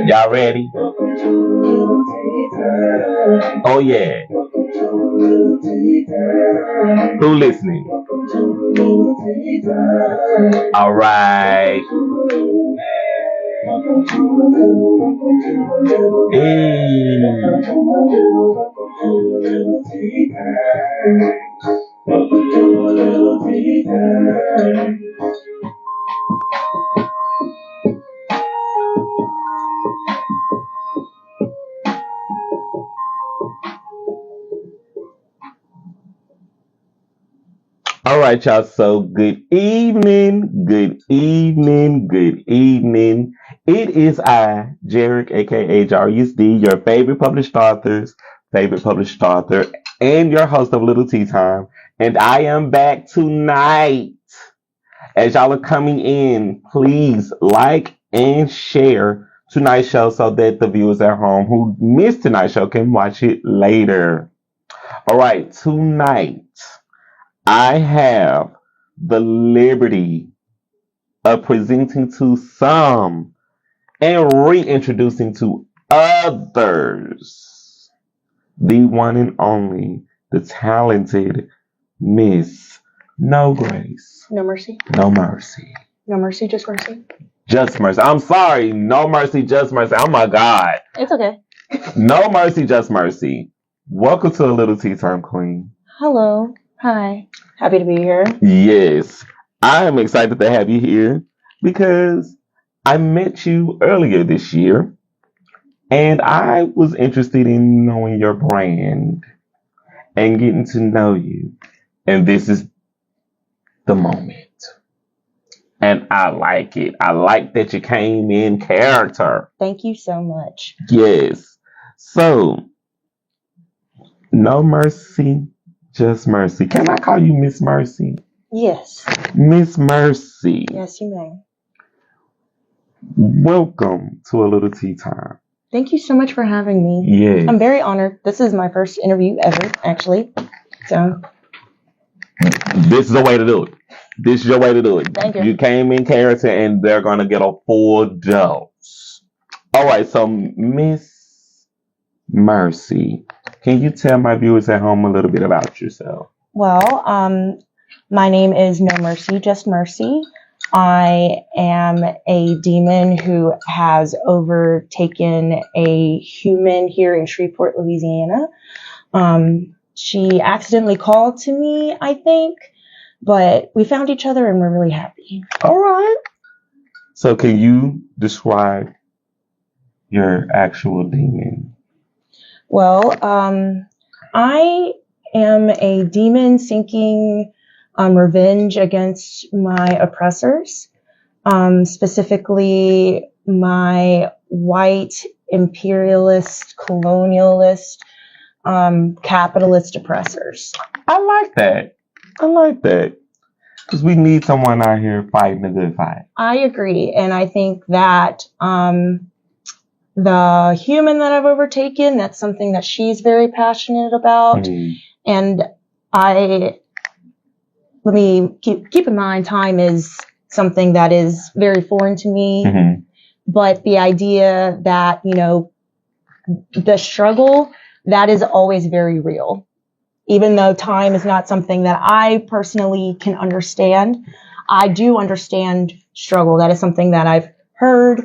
Y'all ready? Oh yeah. Who listening? All right. All right, y'all. So good evening, good evening, good evening. It is I, Jarek, aka JRUSD, your favorite published author, and your host of Little Tea Time. And I am back tonight. As y'all are coming in, please like and share tonight's show so that the viewers at home who missed tonight's show can watch it later. All right, tonight I have the liberty of presenting to some and reintroducing to others the one and only, the talented Miss No Grace. No mercy. No mercy. No mercy, just mercy. Just mercy. I'm sorry. No mercy, just mercy. Oh my God. It's okay. No mercy, just mercy. Welcome to a Little Tea Time, Queen. Hello. Hi. Happy to be here. Yes. I am excited to have you here because I met you earlier this year and I was interested in knowing your brand and getting to know you. And this is the moment. And I like it. I like that you came in character. Thank you so much. Yes. So, no mercy, just mercy. Can I call you Miss Mercy? Yes. Miss Mercy. Yes, you may. Welcome to a Little Tea Time. Thank you so much for having me. Yes. I'm very honored. This is my first interview ever, actually. So. This is the way to do it. This is your way to do it. Thank you. You came in character and they're going to get a full dose. All right. So, Miss Mercy, can you tell my viewers at home a little bit about yourself? Well, my name is No Mercy, Just Mercy. I am a demon who has overtaken a human here in Shreveport, Louisiana. She accidentally called to me, I think, but we found each other and we're really happy. All right. So can you describe your actual demon? Well, I am a demon seeking revenge against my oppressors, specifically my white imperialist, colonialist, capitalist oppressors. I like that. Because we need someone out here fighting a good fight. I agree. And I think that the human that I've overtaken, that's something that she's very passionate about. Mm-hmm. And let me keep in mind, time is something that is very foreign to me. Mm-hmm. But the idea that, the struggle, that is always very real. Even though time is not something that I personally can understand, I do understand struggle. That is something that I've heard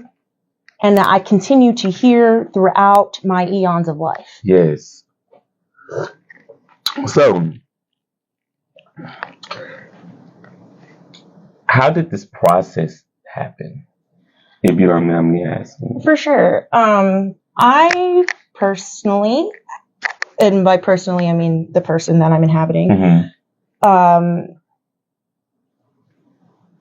and that I continue to hear throughout my eons of life. Yes. So, how did this process happen? If you don't mind me asking. For sure. I personally, and by personally I mean the person that I'm inhabiting, Mm-hmm.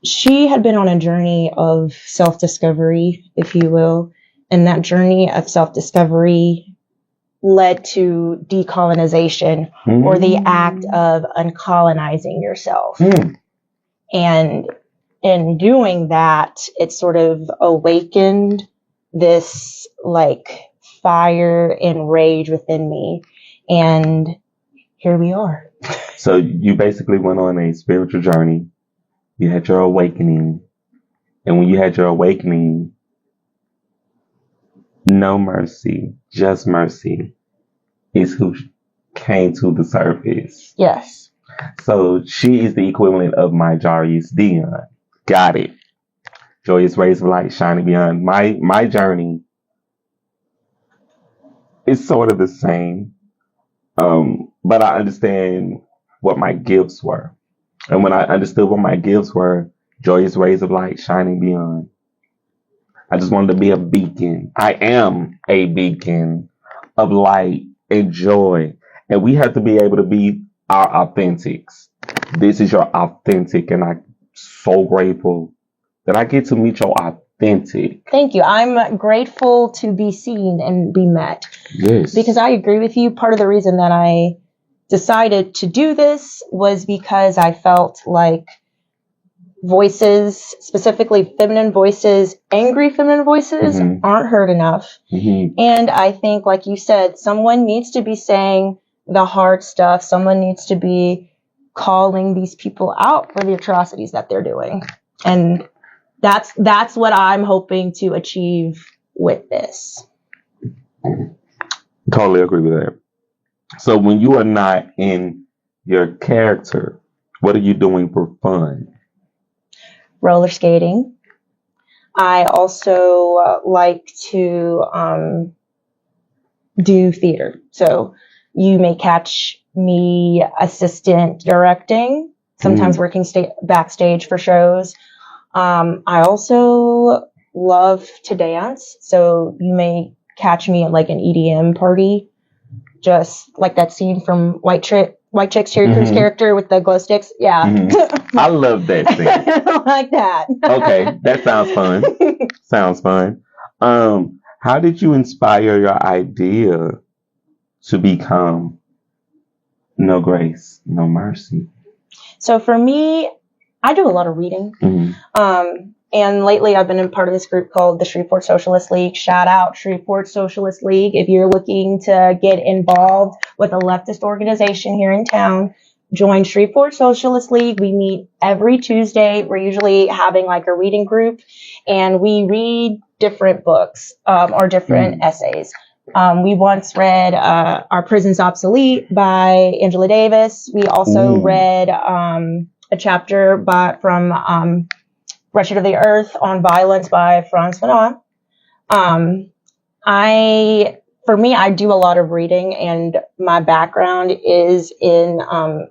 She had been on a journey of self-discovery, if you will, and that journey of self-discovery led to decolonization, or the act of uncolonizing yourself. And in doing that, it sort of awakened this fire and rage within me. And here we are. So you basically went on a spiritual journey. You had your awakening. And when you had your awakening, no mercy, just mercy is who came to the surface. Yes. So she is the equivalent of my Jarius Dion. Got it. Joyous rays of light shining beyond. My journey is sort of the same. But I understand what my gifts were. And when I understood what my gifts were, joyous rays of light shining beyond, I just wanted to be a beacon. I am a beacon of light and joy. And we have to be able to be our authentics. This is your authentic, and I'm so grateful that I get to meet your authentic. Thank you. I'm grateful to be seen and be met. Yes. Because I agree with you. Part of the reason that I decided to do this was because I felt like voices, specifically feminine voices, angry feminine voices, aren't heard enough. And I think, like you said, someone needs to be saying the hard stuff. Someone needs to be calling these people out for the atrocities that they're doing. And that's what I'm hoping to achieve with this. Totally agree with that. So when you are not in your character, what are you doing for fun? Roller skating. I also like to do theater. So you may catch me assistant directing, sometimes working backstage for shows. I also love to dance. So you may catch me at like an EDM party, just like that scene from White Chick's Cherry Crews character with the glow sticks. Yeah. I love that scene. Like that. Okay, that sounds fun. Sounds fun. How did you inspire your idea to become No Grace, No Mercy? So for me, I do a lot of reading. And lately I've been in part of this group called the Shreveport Socialist League. Shout out Shreveport Socialist League. If you're looking to get involved with a leftist organization here in town, join Shreveport Socialist League. We meet every Tuesday. We're usually having like a reading group, and we read different books or different essays. We once read Our Prison's Obsolete by Angela Davis. We also read a chapter from Wretched of the Earth on Violence by Frantz Fanon. For me, I do a lot of reading, and my background is in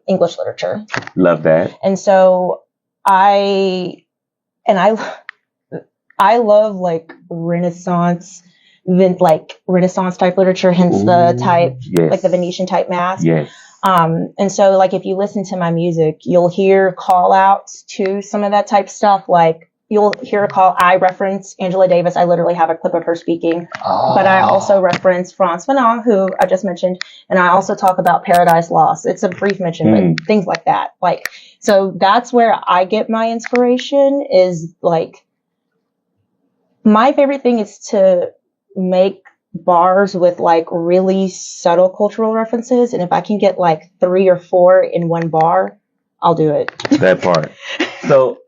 English literature. Love that. And so I love like Renaissance type literature, hence the type, like the Venetian type mask. Yes. And so like if you listen to my music, you'll hear call outs to some of that type stuff. Like you'll hear I reference Angela Davis. I literally have a clip of her speaking, but I also reference Frantz Fanon, who I just mentioned. And I also talk about Paradise Lost. It's a brief mention, but things like that. Like, so that's where I get my inspiration is like, my favorite thing is to make bars with like really subtle cultural references, and if I can get like 3 or 4 in one bar, I'll do it. That part. So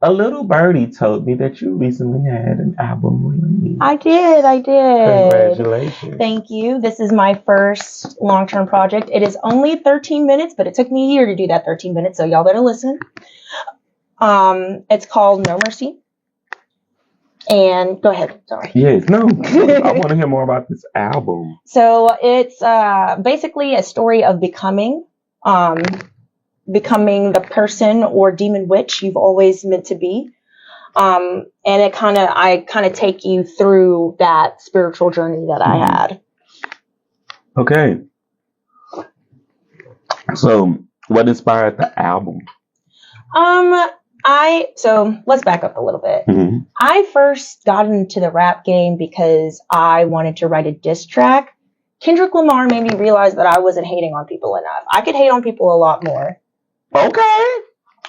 a little birdie told me that you recently had an album release. I did. Congratulations. Thank you. This is my first long-term project. It is only 13 minutes, but it took me a year to do that 13 minutes, so y'all better listen. It's called No Mercy. And go ahead. Sorry. Yes, no. I want to hear more about this album. So it's basically a story of becoming the person or demon witch you've always meant to be. And I kind of take you through that spiritual journey that I had. Okay. So what inspired the album? So let's back up a little bit. I first got into the rap game because I wanted to write a diss track. Kendrick Lamar made me realize that I wasn't hating on people enough. I could hate on people a lot more. Okay.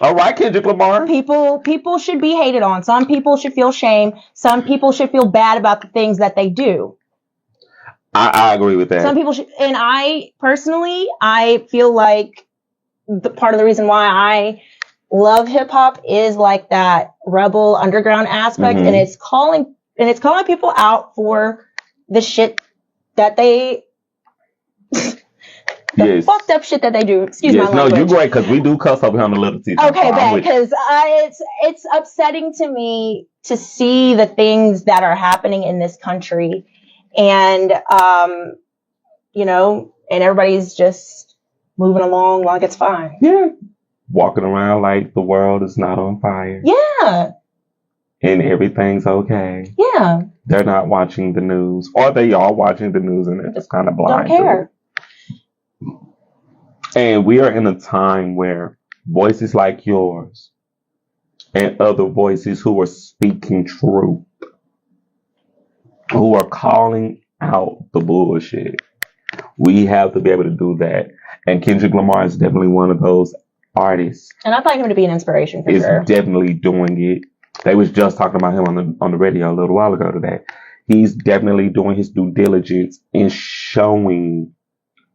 All right, Kendrick Lamar. People should be hated on. Some people should feel shame. Some people should feel bad about the things that they do. I agree with that. Some people should, and I personally feel like part of the reason why I love hip hop is like that rebel underground aspect, and it's calling people out for the shit that they fucked up shit that they do. Excuse my language. No, you're great, because we do cuss over here on the Little Tea Time. Okay, bad, because it's upsetting to me to see the things that are happening in this country, and and everybody's just moving along like it's fine. Yeah, walking around like the world is not on fire. Yeah, and everything's okay. Yeah, they're not watching the news, or they are watching the news and they're just kind of blind. Don't care. And we are in a time where voices like yours and other voices who are speaking truth, who are calling out the bullshit, we have to be able to do that. And Kendrick Lamar is definitely one of those artists. And I find him to be an inspiration for sure. He's definitely doing it. They was just talking about him on the radio a little while ago today. He's definitely doing his due diligence in showing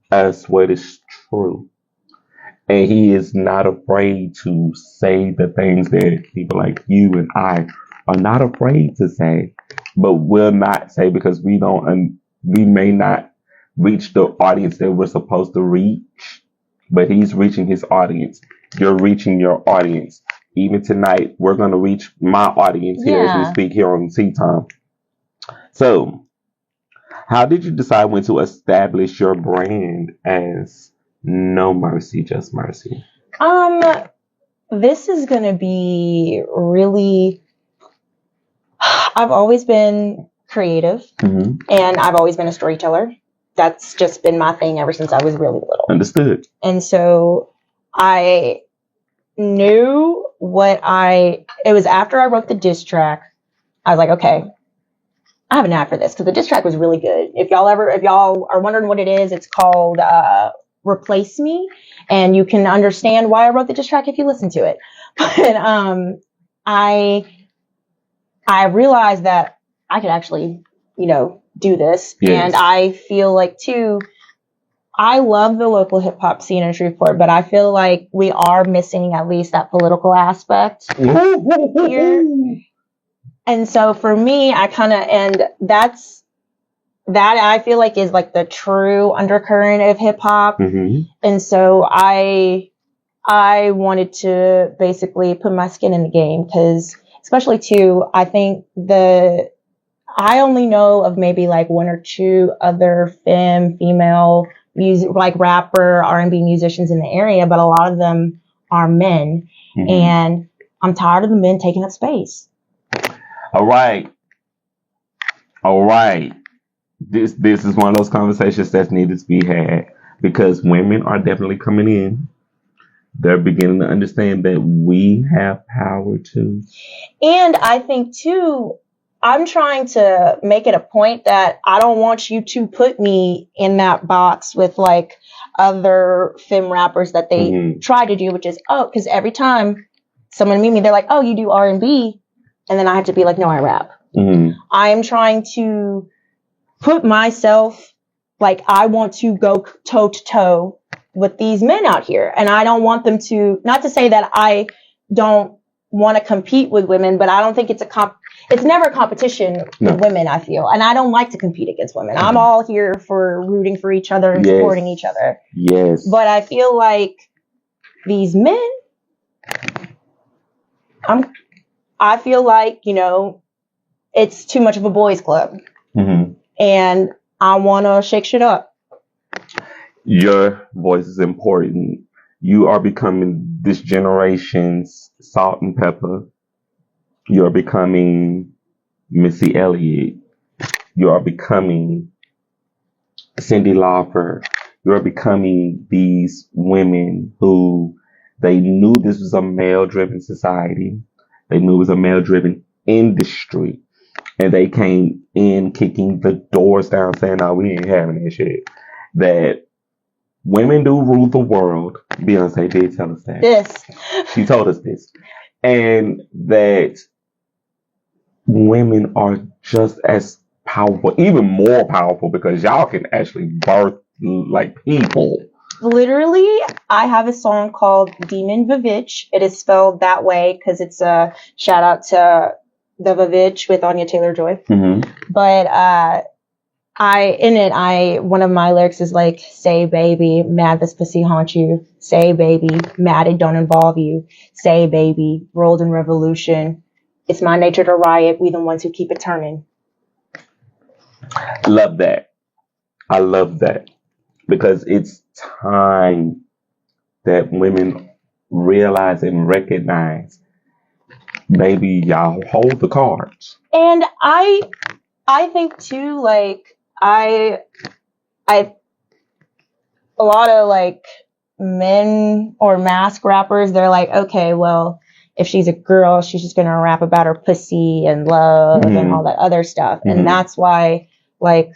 us what is true. And he is not afraid to say the things that people like you and I are not afraid to say, but will not say because we may not reach the audience that we're supposed to reach, but he's reaching his audience. You're reaching your audience. Even tonight, we're going to reach my audience here as we speak here on Tea Time. So, how did you decide when to establish your brand as No Mercy, Just Mercy? This is going to be really... I've always been creative, and I've always been a storyteller. That's just been my thing ever since I was really little. Understood. And so I knew it was after I wrote the diss track. I was like, okay, I have an ad for this because the diss track was really good. If y'all are wondering what it is, it's called Replace Me, and you can understand why I wrote the diss track if you listen to it. But I realized that I could actually, do this. Yes. And I feel like too, I love the local hip hop scene in Shreveport, but I feel like we are missing at least that political aspect here. And so for me, I feel like is like the true undercurrent of hip hop. And so I wanted to basically put my skin in the game because especially too, I think I only know of maybe like one or two other female music, like rapper, R&B musicians in the area, but a lot of them are men. And I'm tired of the men taking up space. All right. This is one of those conversations that's needed to be had because women are definitely coming in. They're beginning to understand that we have power too. And I think too, I'm trying to make it a point that I don't want you to put me in that box with like other femme rappers that they try to do, which is, because every time someone meet me, they're like, oh, you do R&B. And then I have to be like, no, I rap. I am trying to put myself, like, I want to go toe to toe with these men out here. And I don't want them to, not to say that I don't want to compete with women, but I don't think it's never a competition with women, I feel. And I don't like to compete against women. I'm all here for rooting for each other and supporting each other. Yes. But I feel like these men, I feel like, it's too much of a boys' club. And I want to shake shit up. Your voice is important. You are becoming this generation's Salt and Pepper. You are becoming Missy Elliott. You are becoming Cyndi Lauper. You are becoming these women who they knew this was a male-driven society. They knew it was a male-driven industry. And they came in kicking the doors down saying, no, we ain't having that shit. That women do rule the world. Beyonce did tell us that. Yes. She told us this. And that women are just as powerful, even more powerful, because y'all can actually birth like people. Literally, I have a song called Demon Vivitch. It is spelled that way because it's a shout out to the Vivitch with Anya Taylor-Joy. Mm-hmm. But one of my lyrics is like, say baby, mad this pussy haunt you. Say baby, mad it don't involve you. Say baby, world in revolution. It's my nature to riot. We the ones who keep it turning. Love that. I love that. Because it's time that women realize and recognize, baby, y'all hold the cards. And I think too, like, a lot of like men or mask rappers, they're like, okay, well, if she's a girl, she's just gonna rap about her pussy and love and all that other stuff. And that's why, like,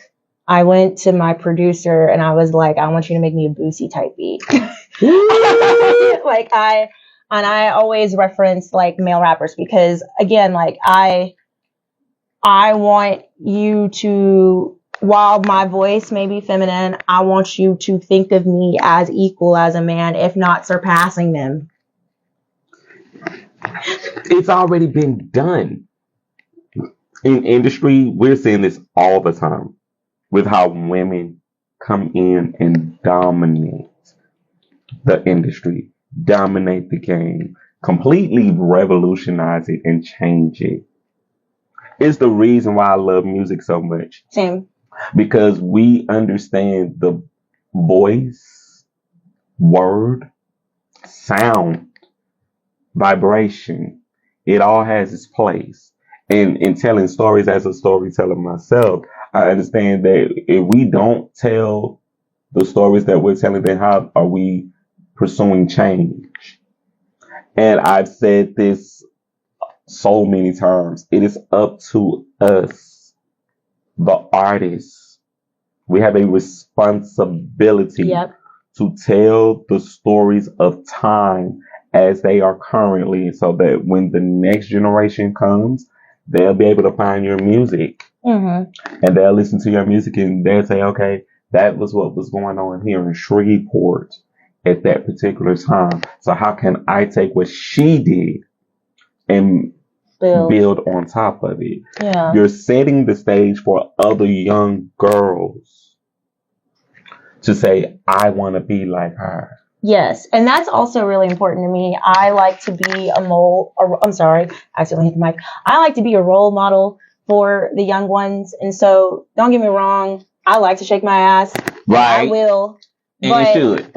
I went to my producer and I was like, I want you to make me a Boosie type beat. I always reference like male rappers because again, like I want you to, while my voice may be feminine, I want you to think of me as equal as a man, if not surpassing them. It's already been done. In industry, we're seeing this all the time with how women come in and dominate the industry, dominate the game, completely revolutionize it and change it. It's the reason why I love music so much. Same. Because we understand the voice, word, sound, vibration. It all has its place. And in telling stories as a storyteller myself, I understand that if we don't tell the stories that we're telling, then how are we pursuing change? And I've said this so many times. It is up to us, the artists. We have a responsibility to tell the stories of time as they are currently, so that when the next generation comes, they'll be able to find your music. And they'll listen to your music and they'll say, okay, that was what was going on here in Shreveport at that particular time. So how can I take what she did and build on top of it? Yeah. You're setting the stage for other young girls to say, I want to be like her. Yes, and that's also really important to me. I like to be I accidentally hit the mic. I like to be a role model for the young ones. And so, don't get me wrong, I like to shake my ass. Right. I will. And you should.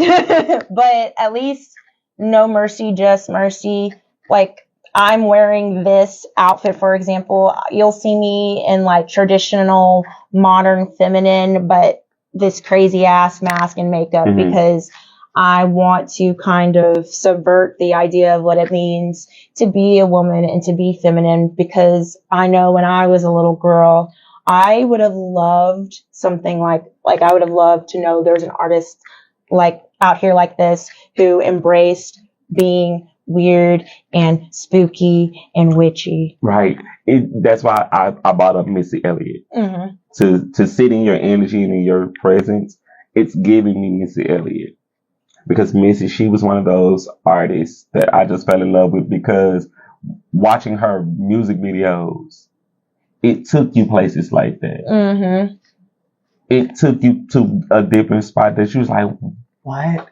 But at least no mercy, just mercy. Like, I'm wearing this outfit, for example. You'll see me in like traditional, modern, feminine, but this crazy ass mask and makeup because I want to kind of subvert the idea of what it means to be a woman and to be feminine, because I know when I was a little girl, I would have loved something like I would have loved to know there's an artist like out here like this who embraced being weird and spooky and witchy. Right. That's why I brought up Missy Elliott. To sit in your energy and in your presence, it's giving me Missy Elliott. Because Missy, she was one of those artists that I just fell in love with, because watching her music videos, it took you places like that. It took you to a different spot that she was like, what?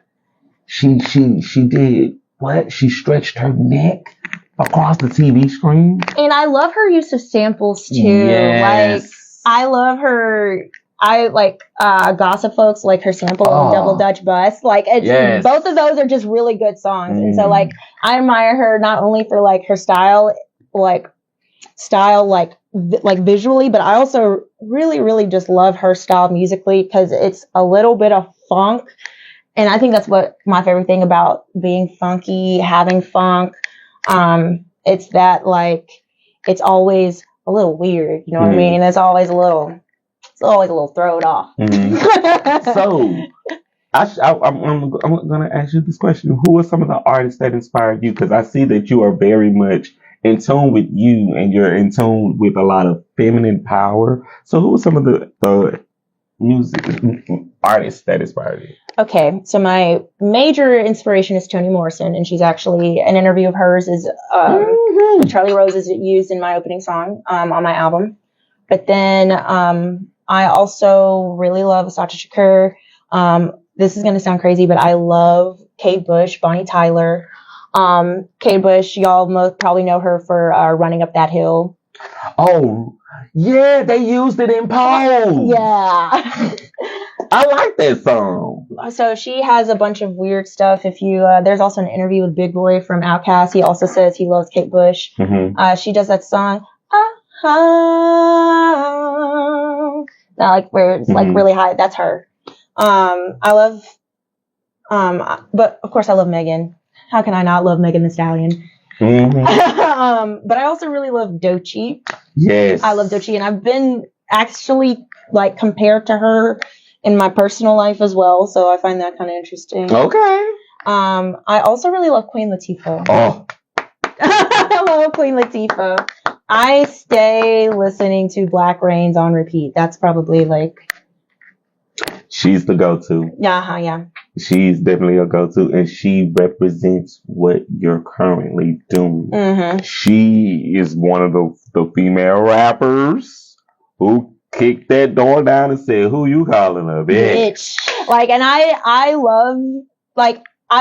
She did what? She stretched her neck across the TV screen. And I love her use of samples too. Yes. Like, I love her. I like Gossip Folks, like her sample on Double Dutch Bus. Like, it's, both of those are just really good songs. And so, like, I admire her not only for like her style, like visually, but I also really, really just love her style musically, because it's a little bit of funk. And I think that's what my favorite thing about being funky, having funk. It's that, like, it's always a little weird. You know what I mean? It's always a little throwed off. So, I'm going to ask you this question. Who are some of the artists that inspired you? Because I see that you are very much in tune with you, and you're in tune with a lot of feminine power. So who are some of the music artist that inspired you? Okay, so my major inspiration is Toni Morrison, and she's actually an interview of hers is Charlie Rose is used in my opening song on my album. But then I also really love Asata Shakur. This is going to sound crazy, but I love Kate Bush, Bonnie Tyler. Kate Bush, y'all probably know her for Running Up That Hill. Oh, yeah, they used it in Pose. Yeah. I like that song. So she has a bunch of weird stuff. If you, there's also an interview with Big Boy from Outkast. He also says he loves Kate Bush. Mm-hmm. She does that song. That like where it's like really high. That's her. I love, but of course I love Megan. How can I not love Megan Thee Stallion? Mm-hmm. But I also really love Doechii. Yes. I love Doechii, and I've been actually like compared to her in my personal life as well, so I find that kind of interesting. Okay. I also really love Queen Latifah. Oh. I love Queen Latifah. I stay listening to Black Rains on repeat. That's probably like... She's the go-to. Yeah. She's definitely a go-to, and she represents what you're currently doing. Mm-hmm. She is one of the female rappers who kicked that door down and said, "Who you calling a bitch?" Like, and I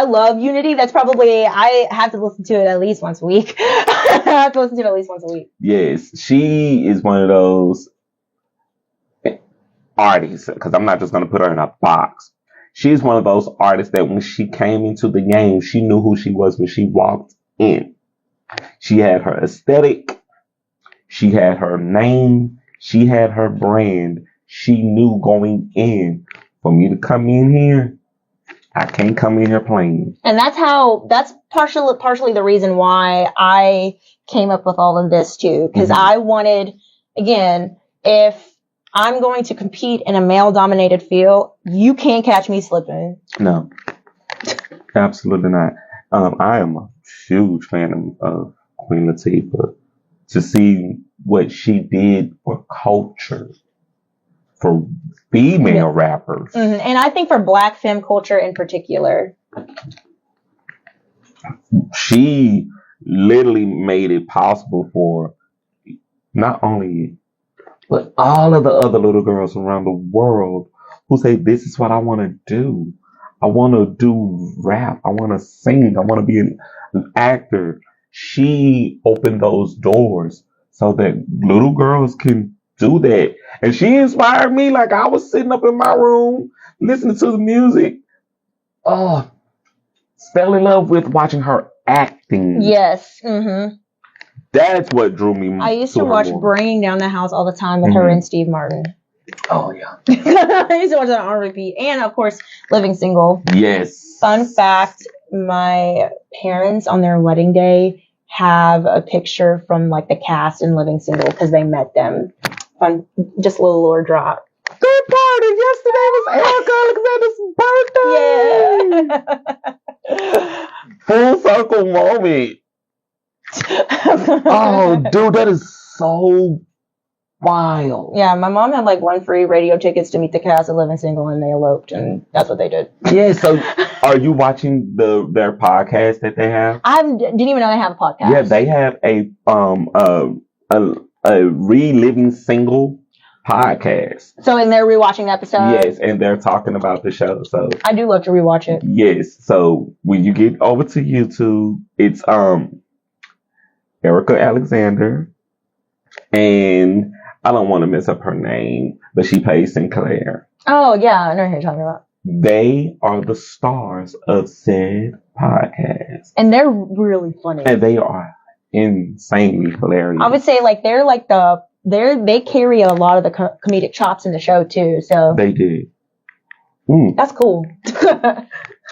love Unity. That's probably, I have to listen to it at least once a week. I have to listen to it at least once a week. Yes, she is one of those artists, because I'm not just going to put her in a box. She's one of those artists that when she came into the game, she knew who she was when she walked in. She had her aesthetic. She had her name. She had her brand. She knew going in, for me to come in here, I can't come in here playing. And that's partially the reason why I came up with all of this too. Because I wanted, again, if I'm going to compete in a male-dominated field, you can't catch me slipping. No, absolutely not. I am a huge fan of Queen Latifah. To see what she did for culture, for female rappers. Mm-hmm. And I think for Black femme culture in particular. She literally made it possible for not only, but all of the other little girls around the world who say, this is what I want to do. I want to do rap. I want to sing. I want to be an actor. She opened those doors so that little girls can do that. And she inspired me. Like, I was sitting up in my room listening to the music. Oh, fell in love with watching her acting. Yes. Mm-hmm. That's what drew me. I used to watch Bringing Down the House all the time with her and Steve Martin. Oh, yeah. I used to watch that on repeat. And, of course, Living Single. Yes. Fun fact, my parents on their wedding day have a picture from, like, the cast in Living Single because they met them. Fun, just a little lore drop. Good party. Yesterday was Erica Alexander's birthday. Yeah. Full circle moment. Oh, dude, that is so wild. Yeah, my mom had like one free radio tickets to meet the cast of Living Single, and they eloped, and that's what they did. Yeah, so are you watching their podcast that they have? I didn't even know they have a podcast. Yeah, they have a reliving single podcast. So, and they're rewatching the episode? Yes, and they're talking about the show. So I do love to rewatch it. Yes, so when you get over to YouTube, it's Erica Alexander, and I don't want to mess up her name, but she plays Sinclair. Oh, yeah, I know who you're talking about. They are the stars of said podcast. And they're really funny. And they are insanely hilarious. I would say, like, they're like they carry a lot of the comedic chops in the show, too, so. They do. That's cool.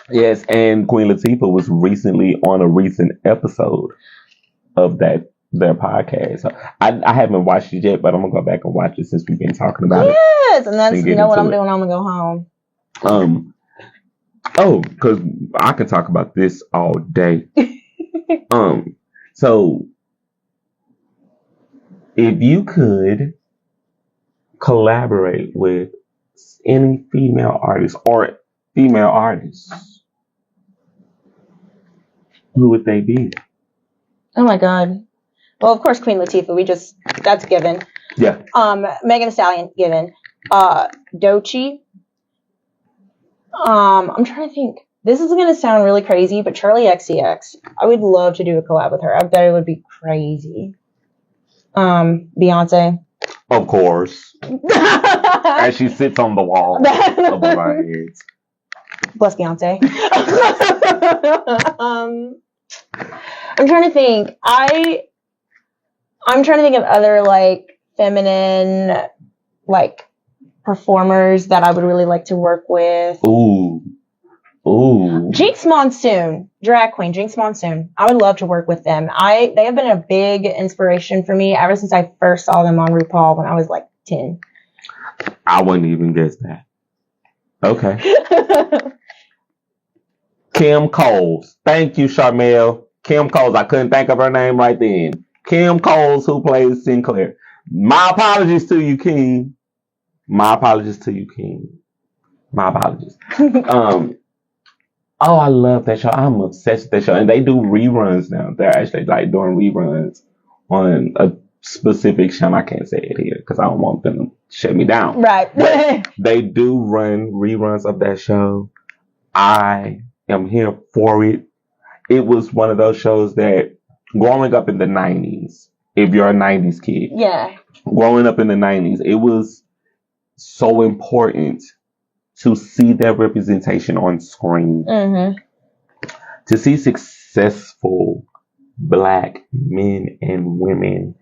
Yes, and Queen Latifah was recently on a recent episode of their podcast. So I haven't watched it yet, but I'm gonna go back and watch it since we've been talking about it. Yes, and that's what I'm doing. I'm gonna go home. Because I can talk about this all day. So if you could collaborate with any female artists or female artists, who would they be? Oh my God. Well, of course, Queen Latifah. That's given. Yeah. Megan Thee Stallion, given. Doechii. I'm trying to think. This is gonna sound really crazy, but Charlie XCX. I would love to do a collab with her. I bet it would be crazy. Beyonce. Of course. As she sits on the wall above our heads. Bless Beyonce. I'm trying to think. I'm trying to think of other like feminine like performers that I would really like to work with. Ooh. Jinx Monsoon, drag queen, Jinx Monsoon. I would love to work with them. They have been a big inspiration for me ever since I first saw them on RuPaul when I was like 10. I wouldn't even guess that. Okay. Kim Coles. Thank you, Charmel. Kim Coles. I couldn't think of her name right then. Kim Coles, who plays Sinclair. My apologies to you, King. My apologies. Oh, I love that show. I'm obsessed with that show. And they do reruns now. They're actually like doing reruns on a specific show. I can't say it here because I don't want them to shut me down. Right. But they do run reruns of that show. I am here for it. It was one of those shows that growing up in the 90s, if you're a 90s kid, yeah, growing up in the 90s, it was so important to see their representation on screen. Mm-hmm. To see successful Black men and women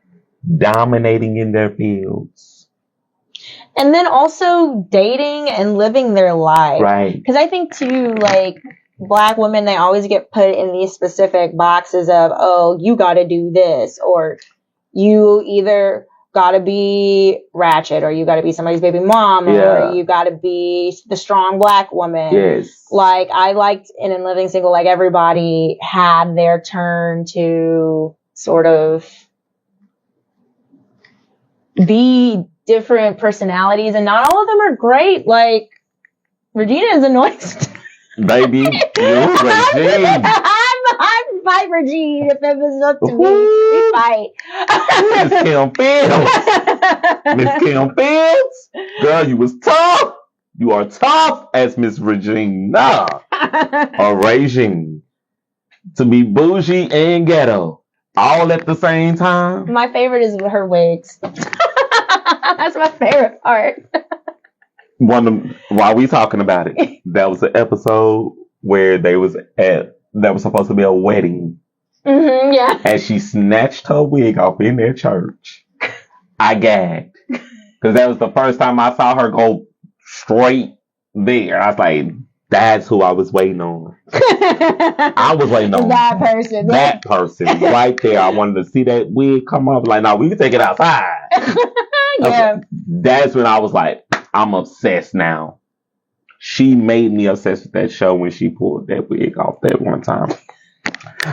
dominating in their fields. And then also dating and living their life. Right. Because I think too, like, Black women, they always get put in these specific boxes of, oh, you got to do this, or you either got to be ratchet, or you got to be somebody's baby mom, or you got to be the strong Black woman. Yes. Like, I liked in Living Single, like, everybody had their turn to sort of be different personalities, and not all of them are great. Like, Regina is annoying. Baby, you're Regine. I'd fight Regine if it was up to me. We fight. Miss Kim Fields. Miss Kim Fields. Girl, you was tough. You are tough as Miss Regina. Or Regine. To be bougie and ghetto. All at the same time. My favorite is her wigs. That's my favorite part. While we talking about it, that was an episode where that was supposed to be a wedding. Mm-hmm, yeah. And she snatched her wig off in their church. I gagged. Because that was the first time I saw her go straight there. I was like, that's who I was waiting on. I was waiting on that person. That person right there. I wanted to see that wig come up. Like, no, we can take it outside. Yeah. Okay. That's when I was like, I'm obsessed now. She made me obsessed with that show when she pulled that wig off that one time.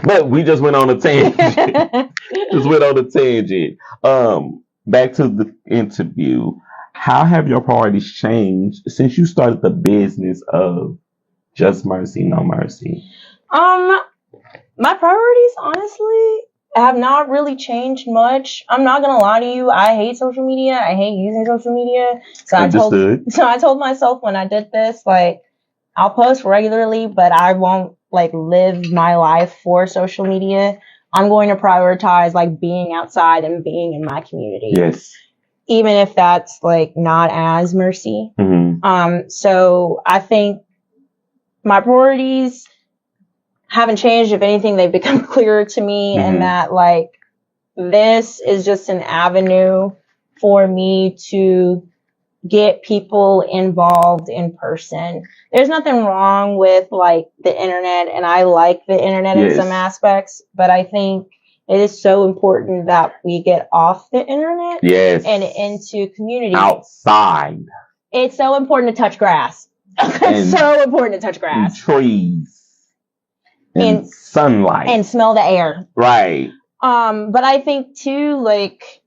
But we just went on a tangent. Back to the interview. How have your priorities changed since you started the business of Just Mercy, No Mercy? My priorities, honestly, have not really changed much. I'm not gonna lie to you. I hate social media. I hate using social media. So I told myself when I did this, like, I'll post regularly, but I won't like live my life for social media. I'm going to prioritize like being outside and being in my community. Yes. Even if that's like not as Mercy. Mm-hmm. So I think my priorities haven't changed. If anything, they've become clearer to me, and that like this is just an avenue for me to get people involved in person. There's nothing wrong with like the internet, and I like the internet in some aspects, but I think it is so important that we get off the internet and into community. Outside. It's so important to touch grass. It's so important to touch grass. And trees. And sunlight. And smell the air. Right. But I think too, like,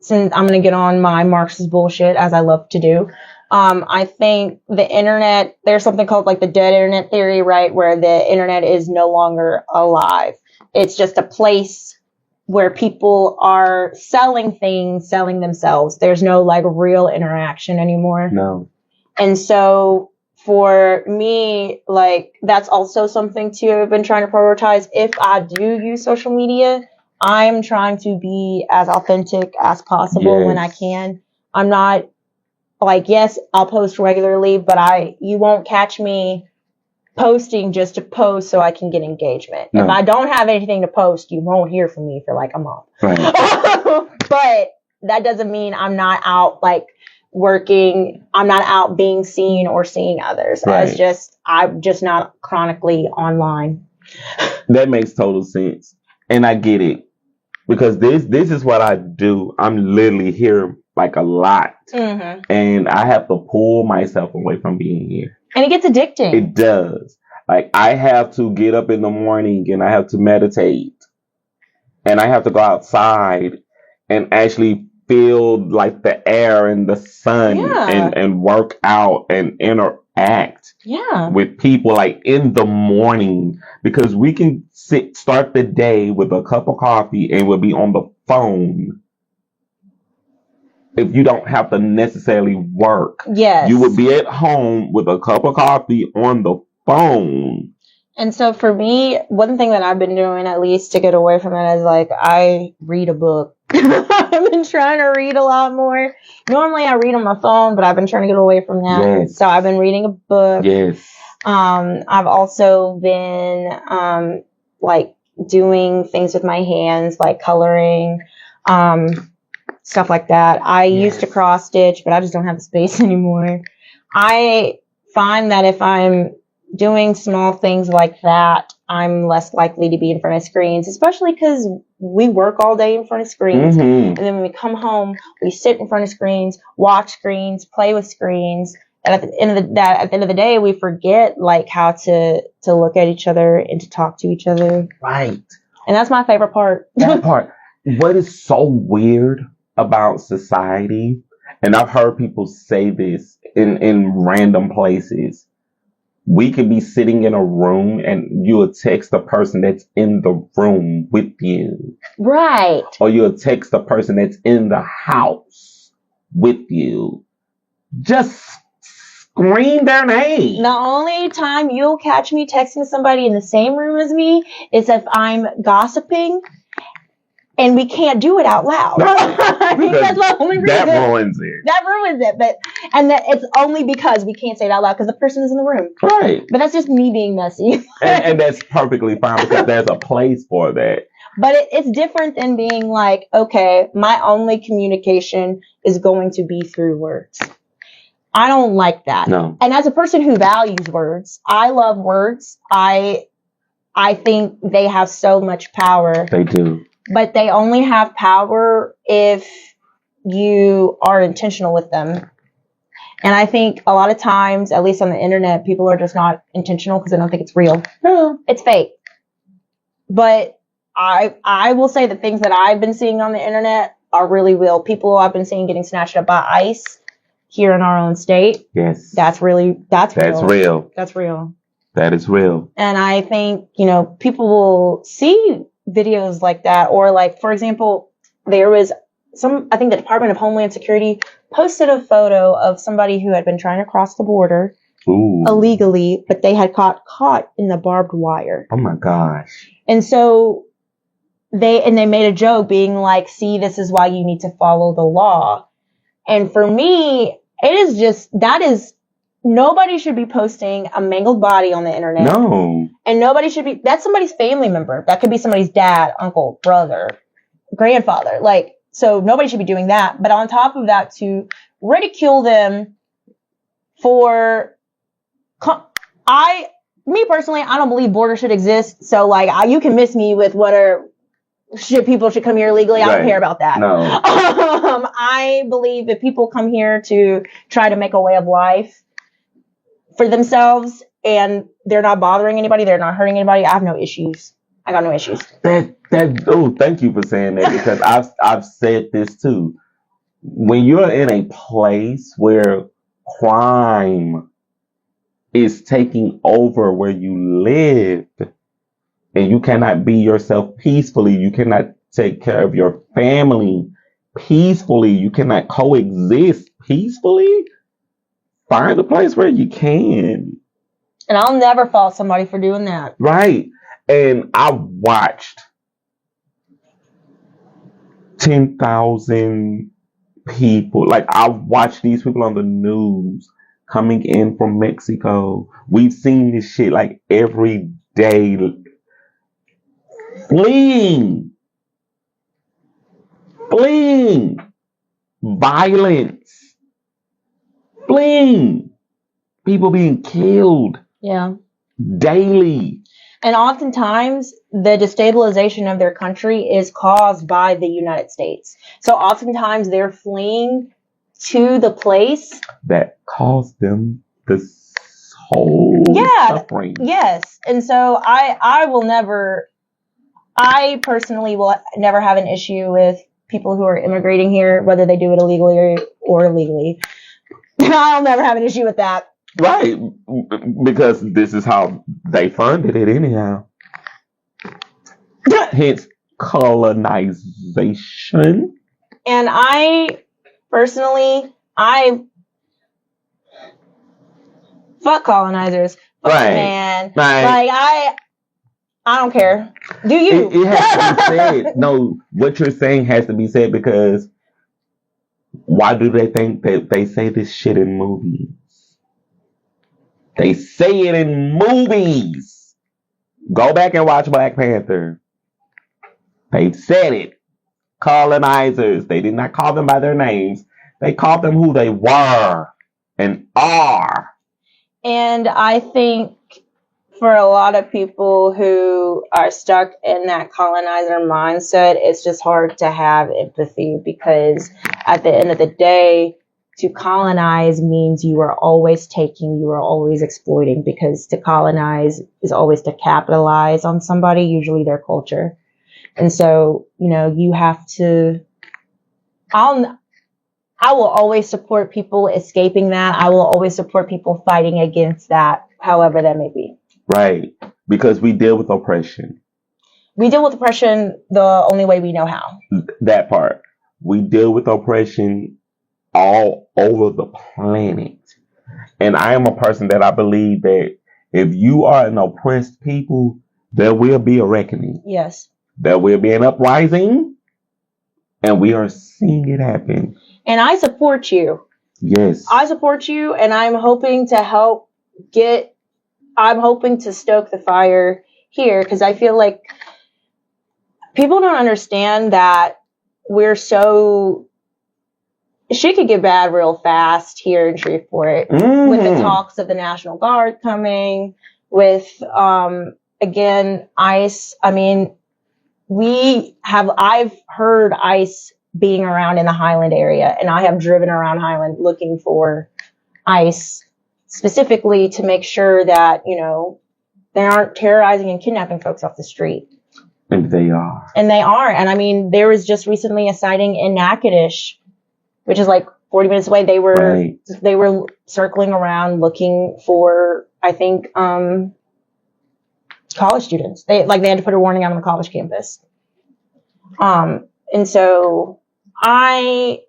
since I'm gonna get on my Marxist bullshit, as I love to do, I think the internet, there's something called like the dead internet theory, right? Where the internet is no longer alive. It's just a place where people are selling things, selling themselves. There's no like real interaction anymore. No. And so for me, like that's also something too I've been trying to prioritize. If I do use social media, I'm trying to be as authentic as possible when I can. I'm not like, yes, I'll post regularly, but you won't catch me posting just to post so I can get engagement. No. If I don't have anything to post, you won't hear from me for like a month. Right. But that doesn't mean I'm not out like working. I'm not out being seen or seeing others. Right. I'm just not chronically online. That makes total sense. And I get it. Because this is what I do. I'm literally here like a lot. Mm-hmm. And I have to pull myself away from being here. And it gets addicting. It does. Like I have to get up in the morning and I have to meditate. And I have to go outside and actually feel like the air and the sun and work out and interact with people like in the morning, because we can start the day with a cup of coffee and we'll be on the phone. If you don't have to necessarily work, you would be at home with a cup of coffee on the phone. And so for me, one thing that I've been doing at least to get away from it is like I read a book. I've been trying to read a lot more. Normally I read on my phone, but I've been trying to get away from that. Yes. So I've been reading a book. Yes. I've also been like doing things with my hands, like coloring, stuff like that. I used to cross stitch, but I just don't have the space anymore. I find that if I'm doing small things like that, I'm less likely to be in front of screens, especially because we work all day in front of screens. Mm-hmm. And then when we come home, we sit in front of screens, watch screens, play with screens. And at the end of the day, we forget like how to look at each other and to talk to each other. Right. And that's my favorite part. That part. What is so weird about society, and I've heard people say this in random places, we could be sitting in a room and you'll text the person that's in the room with you. Right. Or you'll text the person that's in the house with you. Just scream their name. The only time you'll catch me texting somebody in the same room as me is if I'm gossiping and we can't do it out loud. I mean, that's the only reason. That ruins it. That ruins it. It's only because we can't say it out loud because the person is in the room. Right. But that's just me being messy. and that's perfectly fine because there's a place for that. But it's different than being like, okay, my only communication is going to be through words. I don't like that. No. And as a person who values words, I love words. I think they have so much power. They do. But they only have power if you are intentional with them. And I think a lot of times, at least on the internet, people are just not intentional because they don't think it's real. No. It's fake. But I will say the things that I've been seeing on the internet are really real. People I've been seeing getting snatched up by ICE here in our own state. Yes. That's real. That's real. That's real. That is real. And I think, people will see videos like that, or like, for example, there was I think the Department of Homeland Security posted a photo of somebody who had been trying to cross the border illegally, but they had caught in the barbed wire. Oh my gosh. And so they made a joke being like, see, this is why you need to follow the law. And for me, nobody should be posting a mangled body on the internet. No. And that's somebody's family member. That could be somebody's dad, uncle, brother, grandfather. Like, so nobody should be doing that. But on top of that, to ridicule them for, me personally, I don't believe borders should exist. So like, you can miss me with people should come here legally. I don't care about that. No. I believe if people come here to try to make a way of life for themselves and they're not bothering anybody, they're not hurting anybody, I have no issues. I got no issues. Thank you for saying that, because I've said this too. When you're in a place where crime is taking over where you live, and you cannot be yourself peacefully. You cannot take care of your family peacefully. You cannot coexist peacefully. Find a place where you can. And I'll never fault somebody for doing that. Right. And I watched 10,000 people. Like, I watched these people on the news coming in from Mexico. We've seen this shit like every day. Fleeing. Violence. Fleeing. People being killed. Yeah. Daily. And oftentimes, the destabilization of their country is caused by the United States. So oftentimes, they're fleeing to the place that caused them this whole suffering. Yes. And so I personally will never have an issue with people who are immigrating here, whether they do it illegally or legally. I'll never have an issue with that. Right. Because this is how they funded it anyhow. Hence colonization. And I personally, fuck colonizers. Fuck right. Man. Right. Like I don't care. Do you? It has to be said. No, what you're saying has to be said, because why do they think that they say this shit in movies? They say it in movies. Go back and watch Black Panther. They said it. Colonizers. They did not call them by their names. They called them who they were and are. And I think for a lot of people who are stuck in that colonizer mindset, it's just hard to have empathy, because at the end of the day, to colonize means you are always taking, you are always exploiting, because to colonize is always to capitalize on somebody, usually their culture. And so, you have to, I will always support people escaping that. I will always support people fighting against that, however that may be. Right. Because we deal with oppression. We deal with oppression the only way we know how. That part. We deal with oppression all over the planet. And I am a person that I believe that if you are an oppressed people, there will be a reckoning. Yes. There will be an uprising. And we are seeing it happen. And I support you. Yes. I support you, and I'm hoping to stoke the fire here, because I feel like people don't understand that shit could get bad real fast here in Shreveport, with the talks of the National Guard coming, with, again, ICE. I mean, I've heard ICE being around in the Highland area, and I have driven around Highland looking for ICE specifically to make sure that, they aren't terrorizing and kidnapping folks off the street. And they are. And I mean, there was just recently a sighting in Natchitoches, which is like 40 minutes away. They were circling around looking for, I think, college students. They had to put a warning out on the college campus. And so I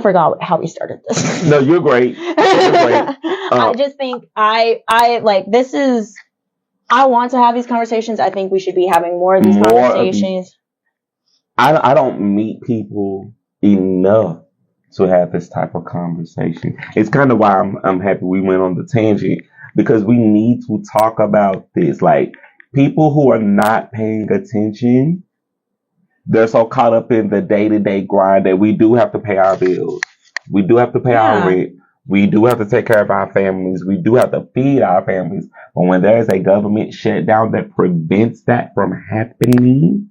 forgot how we started this. No, you're great. I just think I want to have these conversations. I think we should be having more of these conversations. I don't meet people enough to have this type of conversation. It's kind of why I'm happy we went on the tangent, because we need to talk about this. Like, people who are not paying attention, they're so caught up in the day-to-day grind that we do have to pay our bills. We do have to pay our rent. We do have to take care of our families. We do have to feed our families. But when there is a government shutdown that prevents that from happening,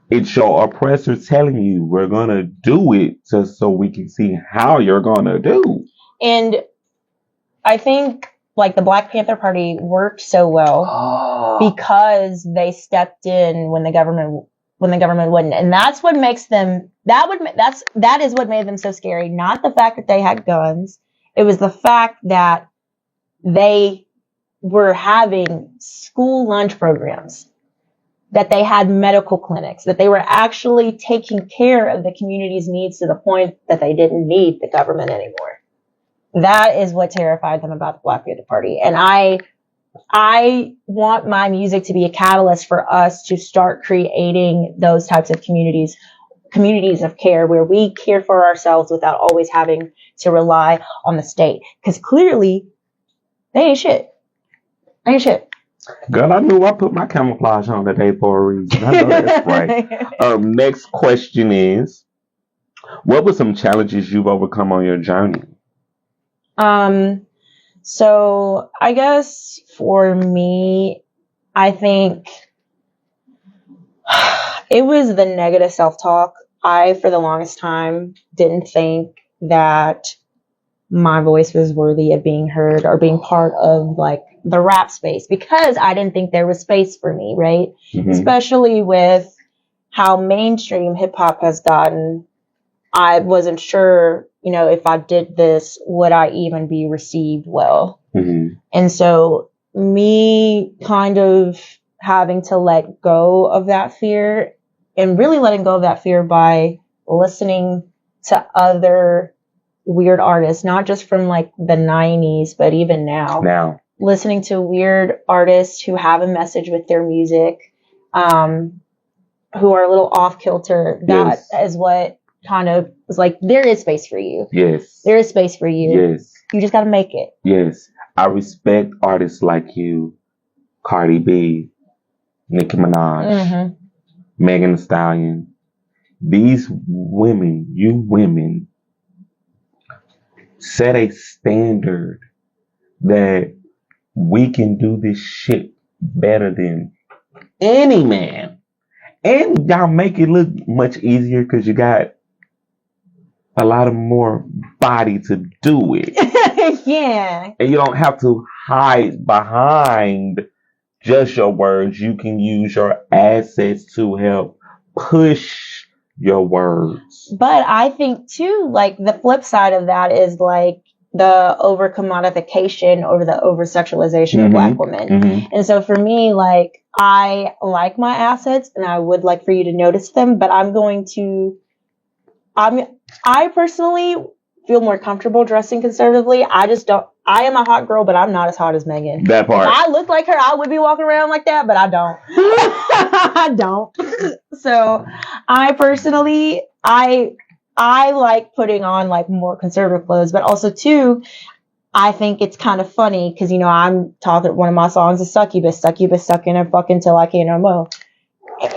it's your oppressor telling you, we're going to do it just so we can see how you're going to do. And I think, the Black Panther Party worked so well because they stepped in when the government when the government wouldn't. And that's what makes them, that is what made them so scary. Not the fact that they had guns. It was the fact that they were having school lunch programs, that they had medical clinics, that they were actually taking care of the community's needs to the point that they didn't need the government anymore. That is what terrified them about the Black Panther Party. And I want my music to be a catalyst for us to start creating those types of communities of care where we care for ourselves without always having to rely on the state. Because clearly, they ain't shit. They ain't shit. Girl, I knew I put my camouflage on today for a reason. I know that's right. Next question is, what were some challenges you've overcome on your journey? So I guess for me, I think it was the negative self-talk. I, for the longest time, didn't think that my voice was worthy of being heard or being part of like the rap space because I didn't think there was space for me, right? Mm-hmm. Especially with how mainstream hip hop has gotten. I wasn't sure, if I did this, would I even be received well? Mm-hmm. And so me kind of having to let go of that fear and really letting go of that fear by listening to other weird artists, not just from like the 90s, but even now. Listening to weird artists who have a message with their music, who are a little off kilter. That is what kind of was like, there is space for you. Yes. There is space for you. Yes. You just got to make it. Yes. I respect artists like you, Cardi B, Nicki Minaj, mm-hmm. Megan Thee Stallion. These women, you women, set a standard that we can do this shit better than any man. And y'all make it look much easier because you got a lot of more body to do it. Yeah. And you don't have to hide behind just your words. You can use your assets to help push your words. But I think too, like the flip side of that is like the over commodification or the over sexualization mm-hmm. of Black women. Mm-hmm. And so for me, like I like my assets and I would like for you to notice them, but I personally feel more comfortable dressing conservatively. I am a hot girl, but I'm not as hot as Megan. That part. If I look like her, I would be walking around like that, but I don't. I don't. So I personally, I like putting on like more conservative clothes, but also too, I think it's kind of funny because, I'm talking, one of my songs is Succubus sucking and fucking till I can't no more.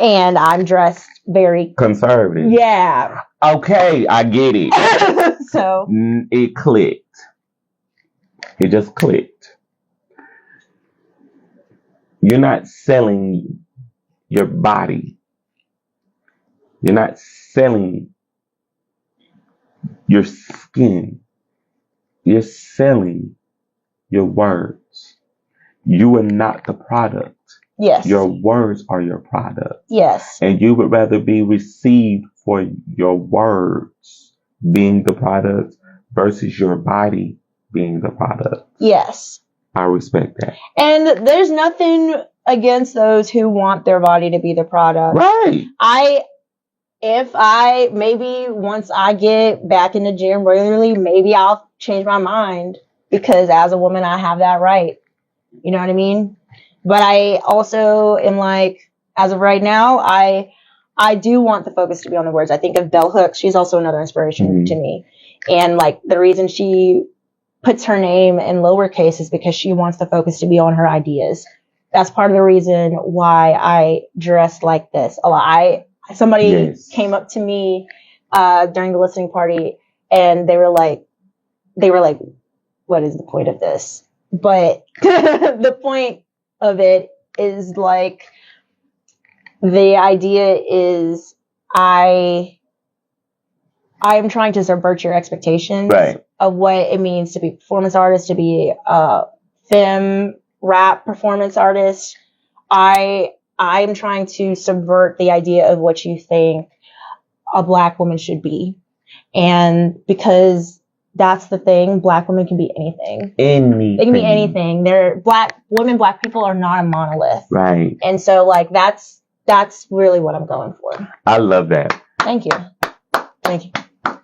And I'm dressed very conservative. Yeah. Okay, I get it. So it clicked. It just clicked. You're not selling your body. You're not selling your skin. You're selling your words. You are not the product. Yes. Your words are your product. Yes. And you would rather be received for your words being the product versus your body being the product. Yes. I respect that. And there's nothing against those who want their body to be the product. Right. Maybe once I get back in the gym regularly, maybe I'll change my mind because as a woman, I have that right. You know what I mean? But I also am like, as of right now, I do want the focus to be on the words. I think of Bell Hooks. She's also another inspiration mm-hmm. to me. And like the reason she puts her name in lowercase is because she wants the focus to be on her ideas. That's part of the reason why I dress like this. Somebody yes. came up to me during the listening party and they were like, what is the point of this? But the point of it is like, the idea is I am trying to subvert your expectations right. of what it means to be a performance artist, to be a femme rap performance artist. I I'm trying to subvert the idea of what you think a Black woman should be. And because that's the thing, Black women can be anything. Anything. They can be anything. They're Black people are not a monolith. Right. And so like that's really what I'm going for. I love that. Thank you. Thank you.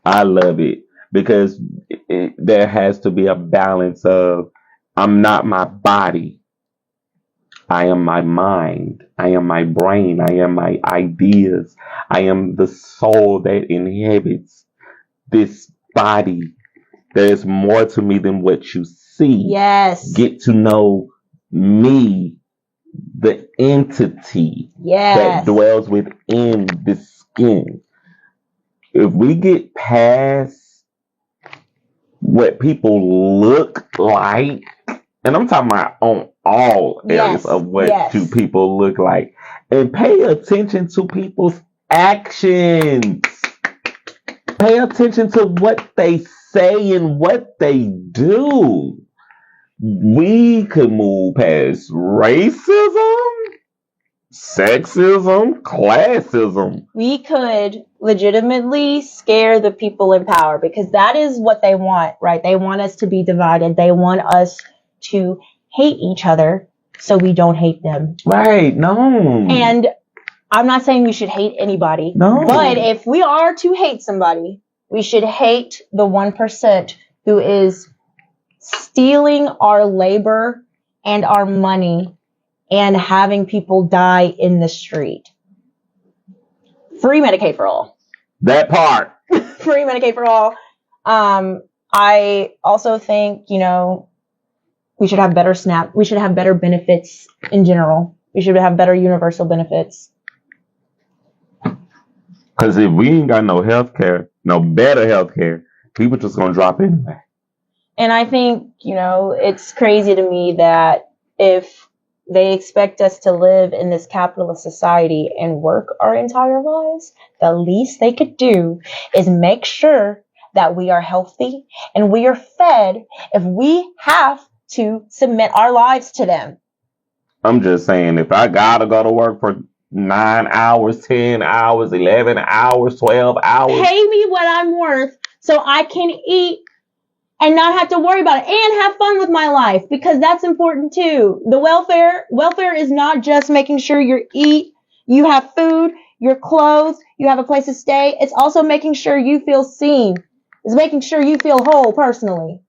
I love it because there has to be a balance of I'm not my body. I am my mind. I am my brain. I am my ideas. I am the soul that inhabits this body. There is more to me than what you see. Yes. Get to know me, the entity that dwells within the skin. If we get past what people look like, and I'm talking about on all areas of what do people look like, and pay attention to people's actions. Pay attention to what they say and what they do. We could move past racism, sexism, classism. We could legitimately scare the people in power because that is what they want, right? They want us to be divided. They want us to hate each other so we don't hate them. Right, no. And I'm not saying we should hate anybody. No. But if we are to hate somebody, we should hate the 1% who is stealing our labor and our money and having people die in the street. Free Medicaid for all. That part. Free Medicaid for all. I also think, we should have better we should have better benefits in general. We should have better universal benefits. Because if we ain't got no health care, no better health care, people just going to drop anyway. And I think, it's crazy to me that if they expect us to live in this capitalist society and work our entire lives, the least they could do is make sure that we are healthy and we are fed if we have to submit our lives to them. I'm just saying, if I got to go to work for 9 hours, 10 hours, 11 hours, 12 hours. Pay me what I'm worth so I can eat and not have to worry about it and have fun with my life because that's important too. The welfare is not just making sure you have food, your clothes, you have a place to stay. It's also making sure you feel seen. It's making sure you feel whole personally.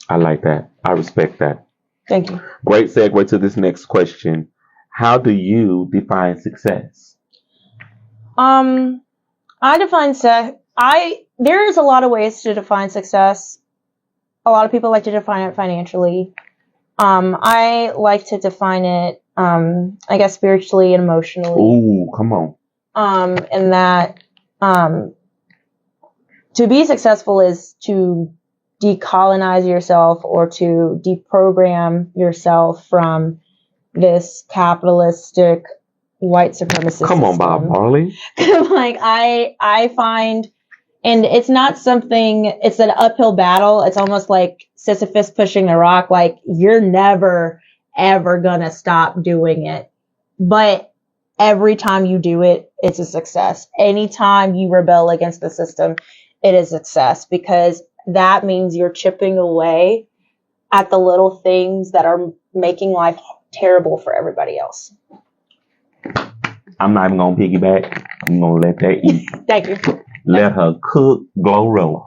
I like that. I respect that. Thank you. Great segue to this next question. How do you define success? I define there's a lot of ways to define success. A lot of people like to define it financially. I like to define it, I guess, spiritually and emotionally. Ooh, come on. And that, to be successful is to decolonize yourself or to deprogram yourself from this capitalistic white supremacist Come on, Bob Marley. Like I find, and it's not something, it's an uphill battle. It's almost like Sisyphus pushing the rock. Like you're never, ever gonna stop doing it. But every time you do it, it's a success. Anytime you rebel against the system, it is a success because that means you're chipping away at the little things that are making life terrible for everybody else. I'm not even going to piggyback. I'm going to let that eat. Thank you. Let her cook Glorilla.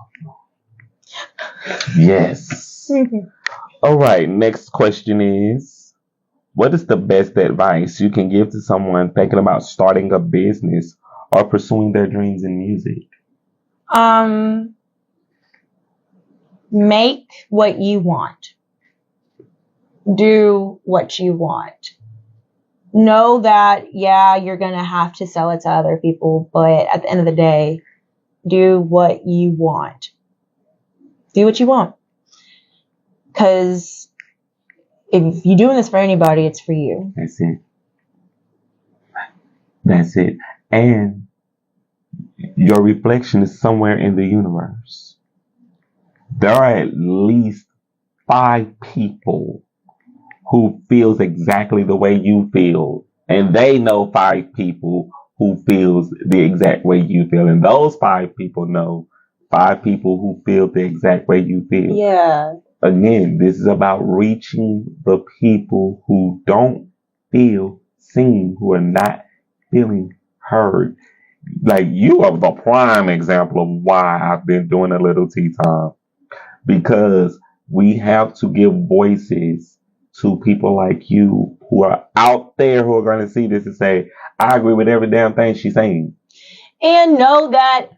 Yes. All right. Next question is, what is the best advice you can give to someone thinking about starting a business or pursuing their dreams in music? Make what you want. Do what you want. Know that, you're going to have to sell it to other people, but at the end of the day, do what you want. Do what you want. Because if you're doing this for anybody, it's for you. That's it. That's it. And your reflection is somewhere in the universe. There are at least 5 people who feels exactly the way you feel And they know 5 people who feels the exact way you feel. And those 5 people know 5 people who feel the exact way you feel. Yeah. Again, this is about reaching the people who don't feel seen, who are not feeling heard. Like, you are the prime example of why I've been doing a Little Tea Time. Because we have to give voices to people like you who are out there, who are going to see this and say, I agree with every damn thing she's saying. And know that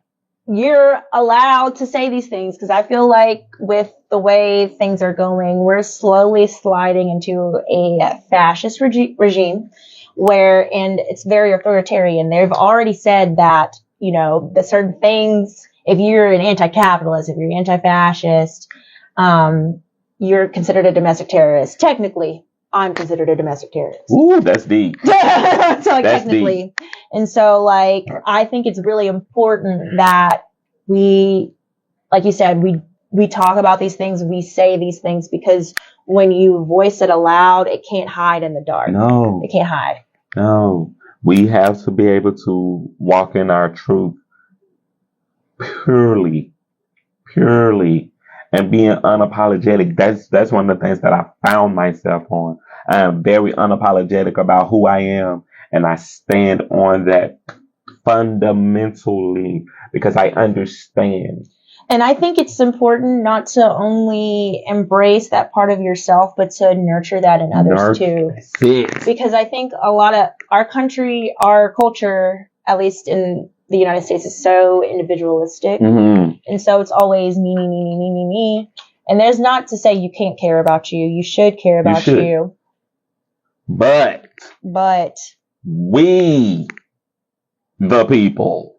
you're allowed to say these things, because I feel like with the way things are going, we're slowly sliding into a fascist regime and it's very authoritarian. They've already said that, the certain things, if you're an anti-capitalist, if you're anti-fascist, you're considered a domestic terrorist. Technically, I'm considered a domestic terrorist. Ooh, that's deep. So that's technically. Deep. And so, I think it's really important that we, like you said, we talk about these things, we say these things, because when you voice it aloud, it can't hide in the dark. No. It can't hide. No. We have to be able to walk in our truth purely, and being unapologetic. That's one of the things that I found myself on. I am very unapologetic about who I am, and I stand on that fundamentally because I understand. And I think it's important not to only embrace that part of yourself, but to nurture that in others too. Because I think a lot of our country, our culture, at least in the United States, is so individualistic. Mm-hmm. And so it's always me, me, me, me, me, me, me. And there's not to say you can't care about you. You should care about you. But we, the people,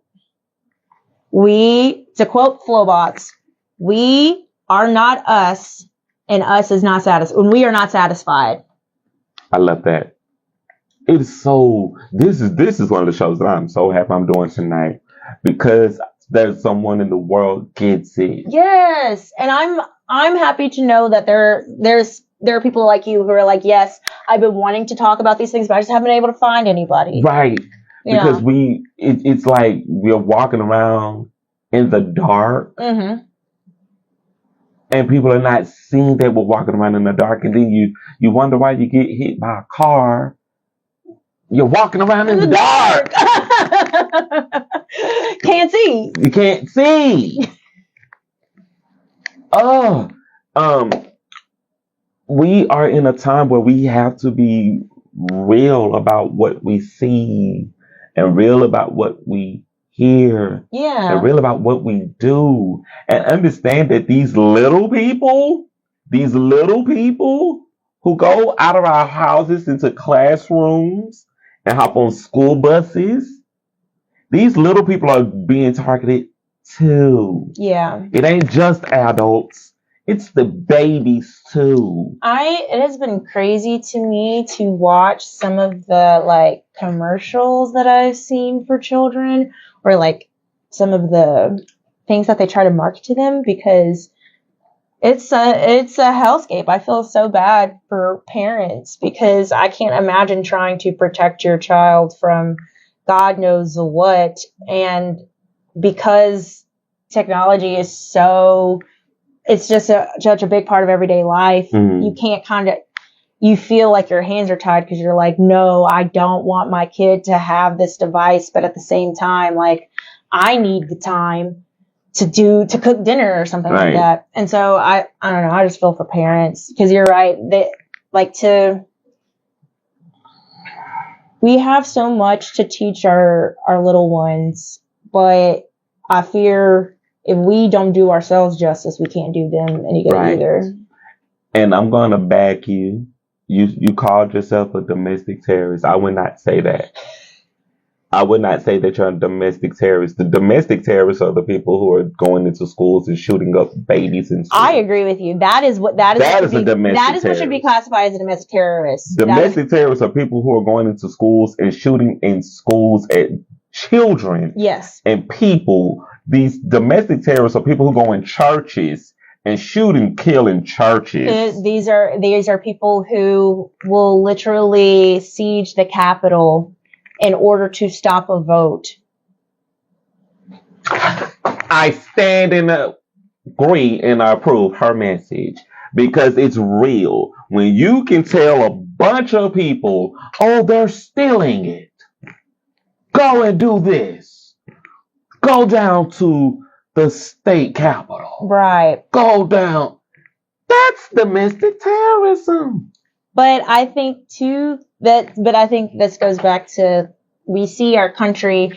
to quote Flowbots, we are not us, and us is not satisfied. When we are not satisfied. I love that. It's so. This is one of the shows that I'm so happy I'm doing tonight, because there's someone in the world gets it. Yes, and I'm happy to know that there are people like you who are like, yes, I've been wanting to talk about these things, but I just haven't been able to find anybody. Right. Because it's like we're walking around in the dark, mm-hmm. and people are not seeing that we're walking around in the dark, and then you wonder why you get hit by a car. You're walking around in the dark. Can't see. You can't see. We are in a time where we have to be real about what we see, and real about what we hear, and real about what we do, and understand that these little people who go out of our houses into classrooms and hop on school buses, these little people are being targeted too. Yeah. It ain't just adults. It's the babies too. It has been crazy to me to watch some of the commercials that I've seen for children, or some of the things that they try to market to them, because it's a hellscape. I feel so bad for parents, because I can't imagine trying to protect your child from God knows what, and because technology is it's just such a big part of everyday life. Mm-hmm. You can't you feel like your hands are tied, because you're like, no, I don't want my kid to have this device. But at the same time, I need the time to cook dinner or something like that. And so I don't know. I just feel for parents, because you're right. We have so much to teach our little ones, but I fear if we don't do ourselves justice, we can't do them any good either. And I'm going to back you. You called yourself a domestic terrorist. I would not say that. I would not say that you're a domestic terrorist. The domestic terrorists are the people who are going into schools and shooting up babies in schools. I agree with you. That is what should be classified as a domestic terrorist. Domestic terrorists are people who are going into schools and shooting in schools at children. Yes. And people. These domestic terrorists are people who go in churches and shoot and kill in churches. These are people who will literally siege the Capitol in order to stop a vote. I stand and agree and approve her message because it's real. When you can tell a bunch of people, oh, they're stealing it. Go and do this. Go down to the state capitol. Right. Go down. That's domestic terrorism. But I think too but I think this goes back to, we see our country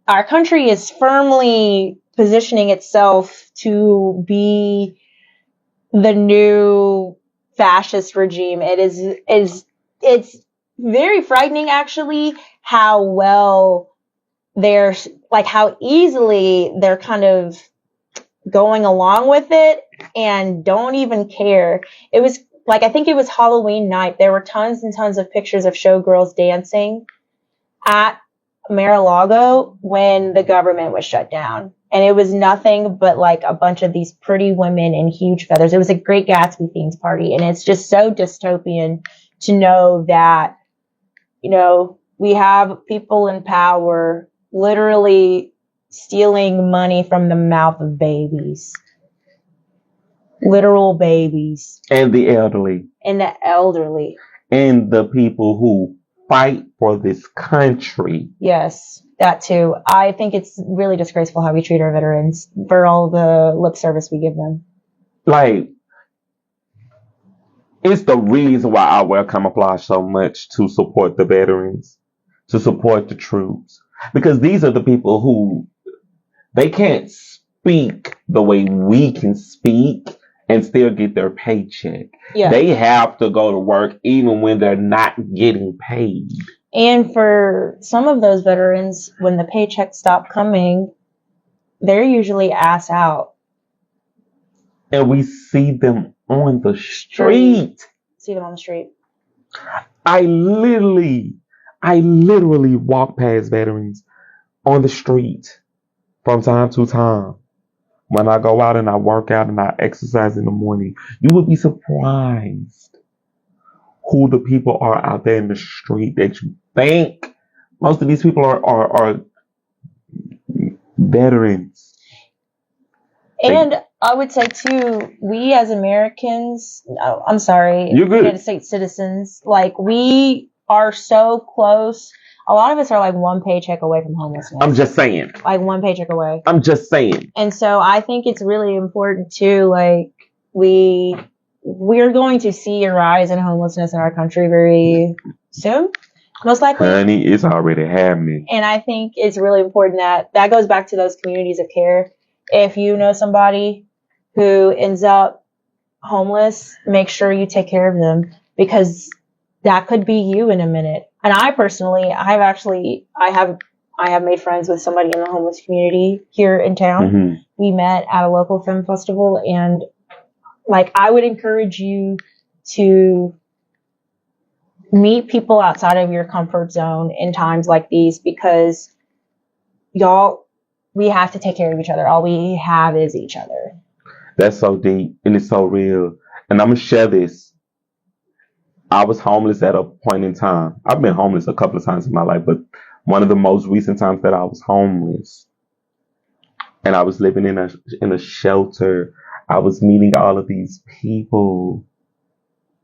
is firmly positioning itself to be the new fascist regime. It's very frightening actually how well they're, like, how easily they're kind of going along with it and don't even care. It was like, I think it was Halloween night. There were tons and tons of pictures of showgirls dancing at Mar-a-Lago when the government was shut down. And it was nothing but like a bunch of these pretty women in huge feathers. It was a Great Gatsby themed party. And it's just so dystopian to know that, you know, we have people in power literally stealing money from the mouth of babies. Literal babies. And the elderly. And the elderly. And the people who fight for this country. Yes, that too. I think it's really disgraceful how we treat our veterans for all the lip service we give them. Like, it's the reason why I wear camouflage so much, to support the veterans, to support the troops. Because these are the people who, they can't speak the way we can speak and still get their paycheck. Yeah. They have to go to work even when they're not getting paid. And for some of those veterans, when the paychecks stop coming, they're usually ass out. And we see them on the street. See them on the street. I literally walk past veterans on the street from time to time. When I go out and I work out and I exercise in the morning, you would be surprised who the people are out there in the street that you think. Most of these people are veterans. And I would say too, we as Americans, I'm sorry, you're good. United States citizens, like, we are so close. A lot of us are like one paycheck away from homelessness. I'm just saying. Like one paycheck away. I'm just saying. And so I think it's really important too, like, we're going to see a rise in homelessness in our country very soon. Most likely. Honey, it's already happening. And I think it's really important that goes back to those communities of care. If you know somebody who ends up homeless, make sure you take care of them, because that could be you in a minute. And I personally, I have made friends with somebody in the homeless community here in town. Mm-hmm. We met at a local film festival, and like, I would encourage you to meet people outside of your comfort zone in times like these, because we have to take care of each other. All we have is each other. That's so deep, and it's so real. And I'm going to share this. I was homeless at a point in time. I've been homeless a couple of times in my life, but one of the most recent times that I was homeless, and I was living in a shelter, I was meeting all of these people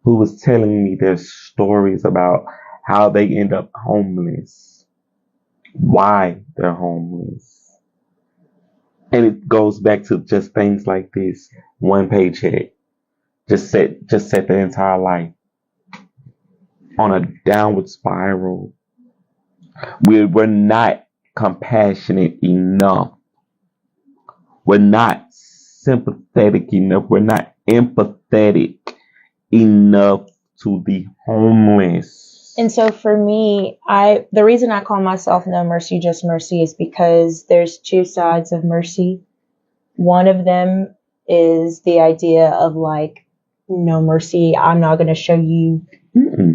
who was telling me their stories about how they end up homeless, why they're homeless. And it goes back to just things like this. One paycheck just set their entire life on a downward spiral. We're not compassionate enough. We're not sympathetic enough. We're not empathetic enough to the homeless. And so for me, the reason I call myself No Mercy, Just Mercy is because there's two sides of mercy. One of them is the idea of like, no mercy, I'm not going to show you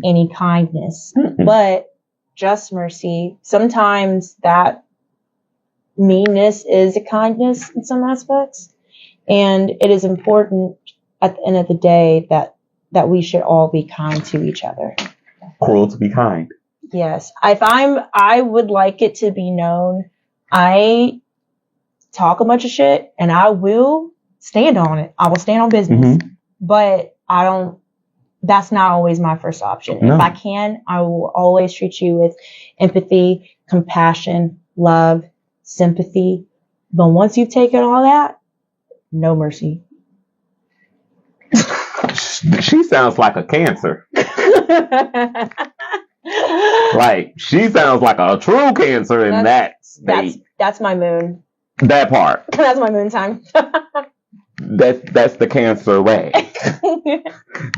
any kindness. But just mercy, sometimes that meanness is a kindness in some aspects. And it is important at the end of the day that we should all be kind to each other. Cruel to be kind. Yes. I would like it to be known, I talk a bunch of shit and I will stand on it. I will stand on business. Mm-hmm. But that's not always my first option. No. If I can, I will always treat you with empathy, compassion, love, sympathy. But once you've taken all that, no mercy. She sounds like a Cancer. Like, she sounds like a true Cancer in that state. That's my moon. That part. That's my moon time. That's the Cancer way.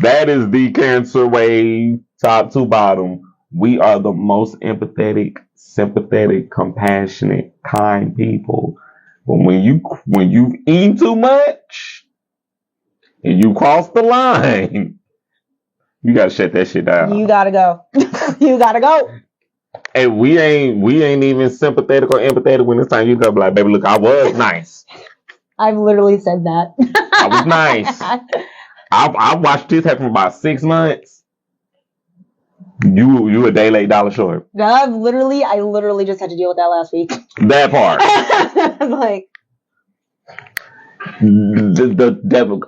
That is the Cancer way, top to bottom. We are the most empathetic, sympathetic, compassionate, kind people. But when you eat too much and you cross the line, you gotta shut that shit down. You gotta go. You gotta go. And we ain't even sympathetic or empathetic when it's time you go be like, baby, look, I was nice. I've literally said that. I was nice. I watched this happen for about 6 months. You a day late, dollar short. I literally just had to deal with that last week. That part. Like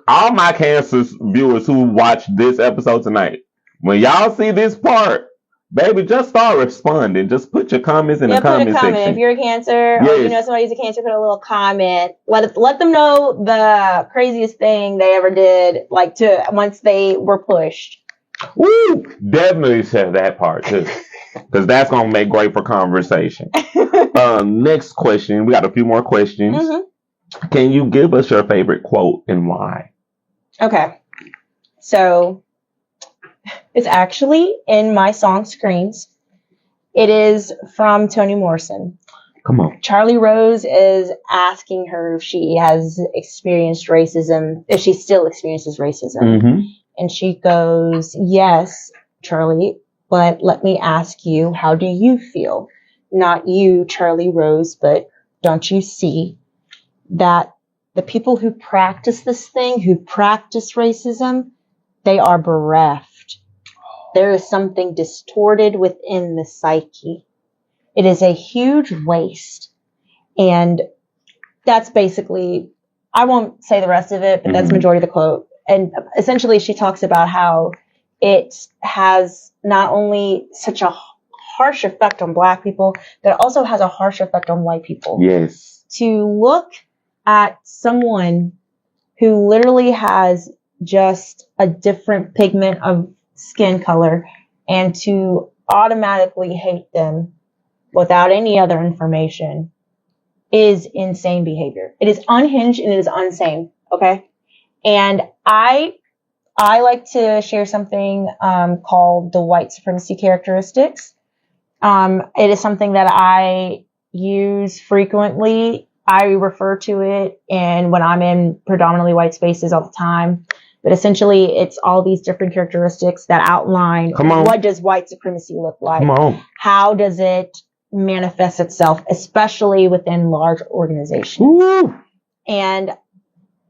all my Cancer viewers who watch this episode tonight, when y'all see this part, baby, just start responding. Just put your comments in the comment section. If you're a Cancer, yes. Or you know somebody's a Cancer, put a little comment. Let them know the craziest thing they ever did, like once they were pushed. Woo! Definitely share that part too, because that's gonna make great for conversation. Next question. We got a few more questions. Mm-hmm. Can you give us your favorite quote and why? Okay, so it's actually in my song Screams. It is from Toni Morrison. Come on. Charlie Rose is asking her if she has experienced racism, if she still experiences racism. Mm-hmm. And she goes, yes, Charlie, but let me ask you, how do you feel? Not you, Charlie Rose, but don't you see that the people who practice this thing, who practice racism, they are bereft. There is something distorted within the psyche. It is a huge waste. And that's basically, I won't say the rest of it, but that's the majority of the quote. And essentially she talks about how it has not only such a harsh effect on Black people, but it also has a harsh effect on white people. Yes. To look at someone who literally has just a different pigment of skin color and to automatically hate them without any other information is insane behavior. It is unhinged and it is insane. Okay. And I like to share something called the white supremacy characteristics. It is something that I use frequently. I refer to it and when I'm in predominantly white spaces all the time. But essentially, it's all these different characteristics that outline what does white supremacy look like? How does it manifest itself, especially within large organizations? Woo. And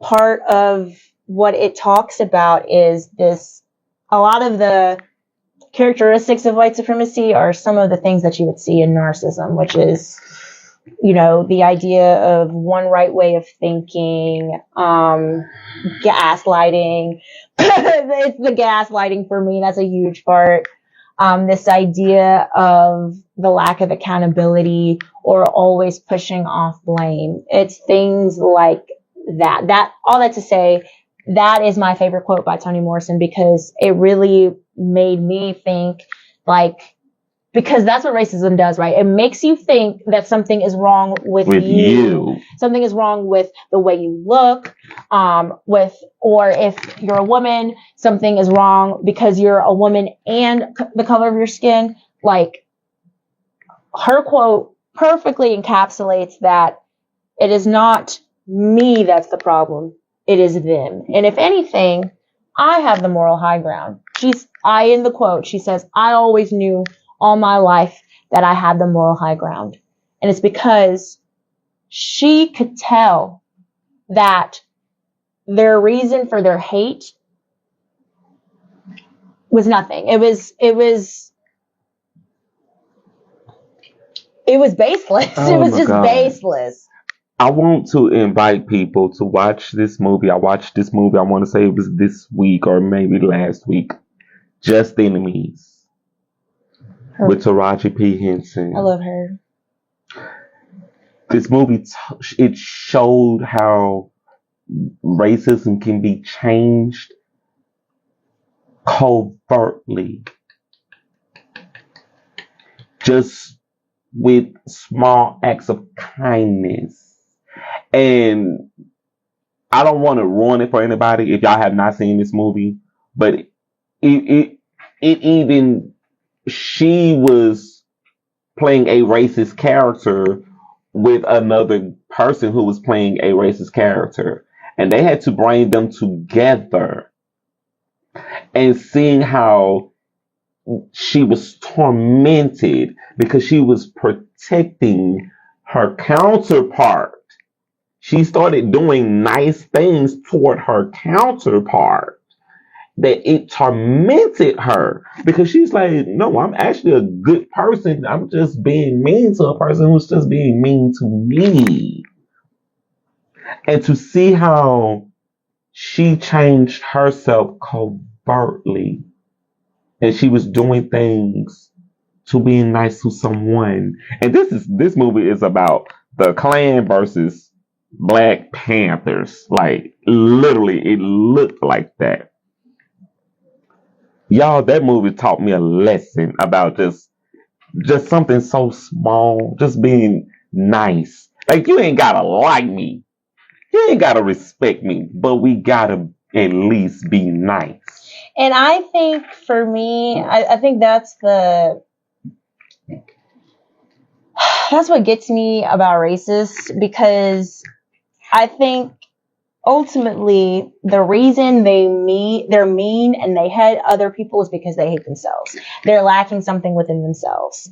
part of what it talks about is this, a lot of the characteristics of white supremacy are some of the things that you would see in narcissism, which is, you know, the idea of one right way of thinking, gaslighting. It's the gaslighting for me. That's a huge part. This idea of the lack of accountability or always pushing off blame. It's things like that. All that to say, that is my favorite quote by Toni Morrison because it really made me think, like, because that's what racism does, right? It makes you think that something is wrong with you. Something is wrong with the way you look, or if you're a woman, something is wrong because you're a woman and the color of your skin. Like, her quote perfectly encapsulates that it is not me that's the problem. It is them. And if anything, I have the moral high ground. In the quote, she says, I always knew all my life that I had the moral high ground. And it's because she could tell that their reason for their hate was nothing. It was baseless. Oh it was my just God. baseless. I want to invite people to watch this movie. I watched this movie, I want to say it was this week or maybe last week. Just Enemies with Taraji P. Henson. I love her. This movie, it showed how racism can be changed covertly. Just with small acts of kindness. And I don't want to ruin it for anybody if y'all have not seen this movie, but it even, she was playing a racist character with another person who was playing a racist character, and they had to bring them together, and seeing how she was tormented because she was protecting her counterpart. She started doing nice things toward her counterpart, that it tormented her because she's like, no, I'm actually a good person. I'm just being mean to a person who's just being mean to me. And to see how she changed herself covertly, and she was doing things to being nice to someone. And this movie is about the Klan versus Black Panthers. Like, literally, it looked like that. Y'all, that movie taught me a lesson about just something so small, just being nice. Like, you ain't gotta like me, you ain't gotta respect me, but we gotta at least be nice. And I think for me, I think that's what gets me about racists, because I think ultimately the reason they're mean and they hate other people is because they hate themselves. They're lacking something within themselves.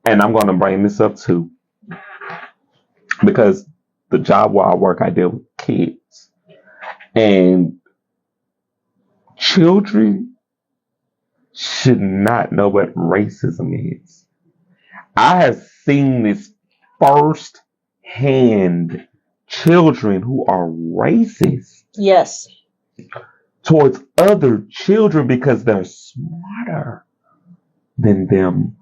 And I'm going to bring this up too, because the job where I work, I deal with kids, and children should not know what racism is. I have seen this firsthand. Children who are racist. Yes. Towards other children because they're smarter than them,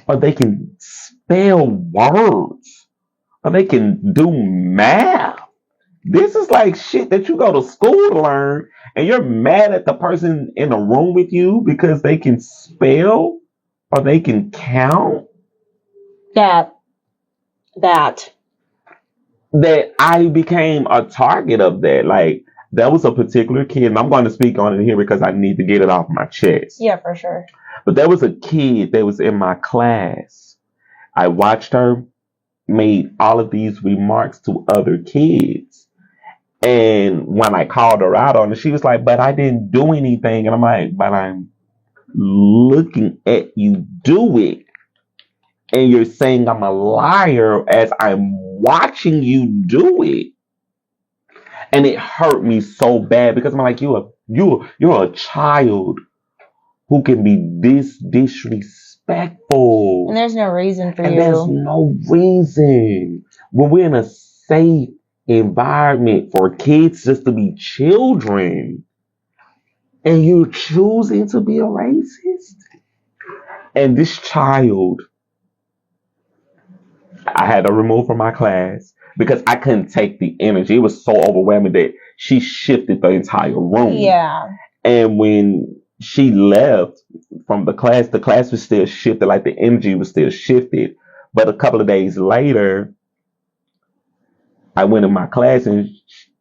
or they can spell words, or they can do math. This is like shit that you go to school to learn, and you're mad at the person in the room with you because they can spell or they can count. That I became a target of that. Like, there was a particular kid, and I'm going to speak on it here because I need to get it off my chest. Yeah, for sure. But there was a kid that was in my class. I watched her make all of these remarks to other kids. And when I called her out on it, she was like, but I didn't do anything. And I'm like, but I'm looking at you do it. And you're saying I'm a liar as I'm watching you do it. And it hurt me so bad because I'm like, you're a child who can be this disrespectful. And there's no reason for and you. There's no reason. When we're in a safe environment for kids just to be children, and you're choosing to be a racist. And this child, I had to remove from my class because I couldn't take the energy. It was so overwhelming that she shifted the entire room. Yeah. And when she left from the class was still shifted, like the energy was still shifted. But a couple of days later, I went in my class and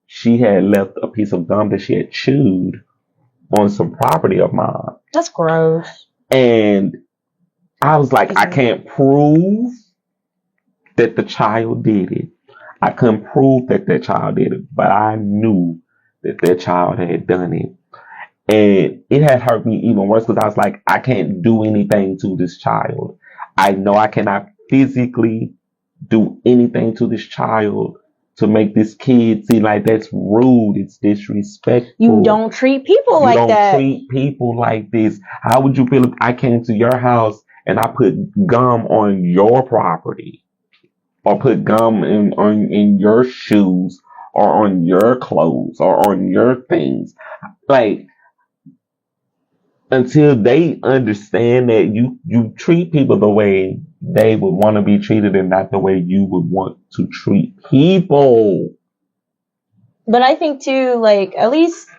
she had left a piece of gum that she had chewed on some property of mine. That's gross. And I was like, I can't prove that the child did it. I couldn't prove that child did it, but I knew that child had done it. And it had hurt me even worse because I was like, I can't do anything to this child. I know I cannot physically do anything to this child to make this kid seem like that's rude, it's disrespectful. You don't treat people like that. You don't treat people like this. How would you feel if I came to your house and I put gum on your property? Or put gum in your shoes or on your clothes or on your things? Like, until they understand that you treat people the way they would want to be treated and not the way you would want to treat people. But I think too, like, at least,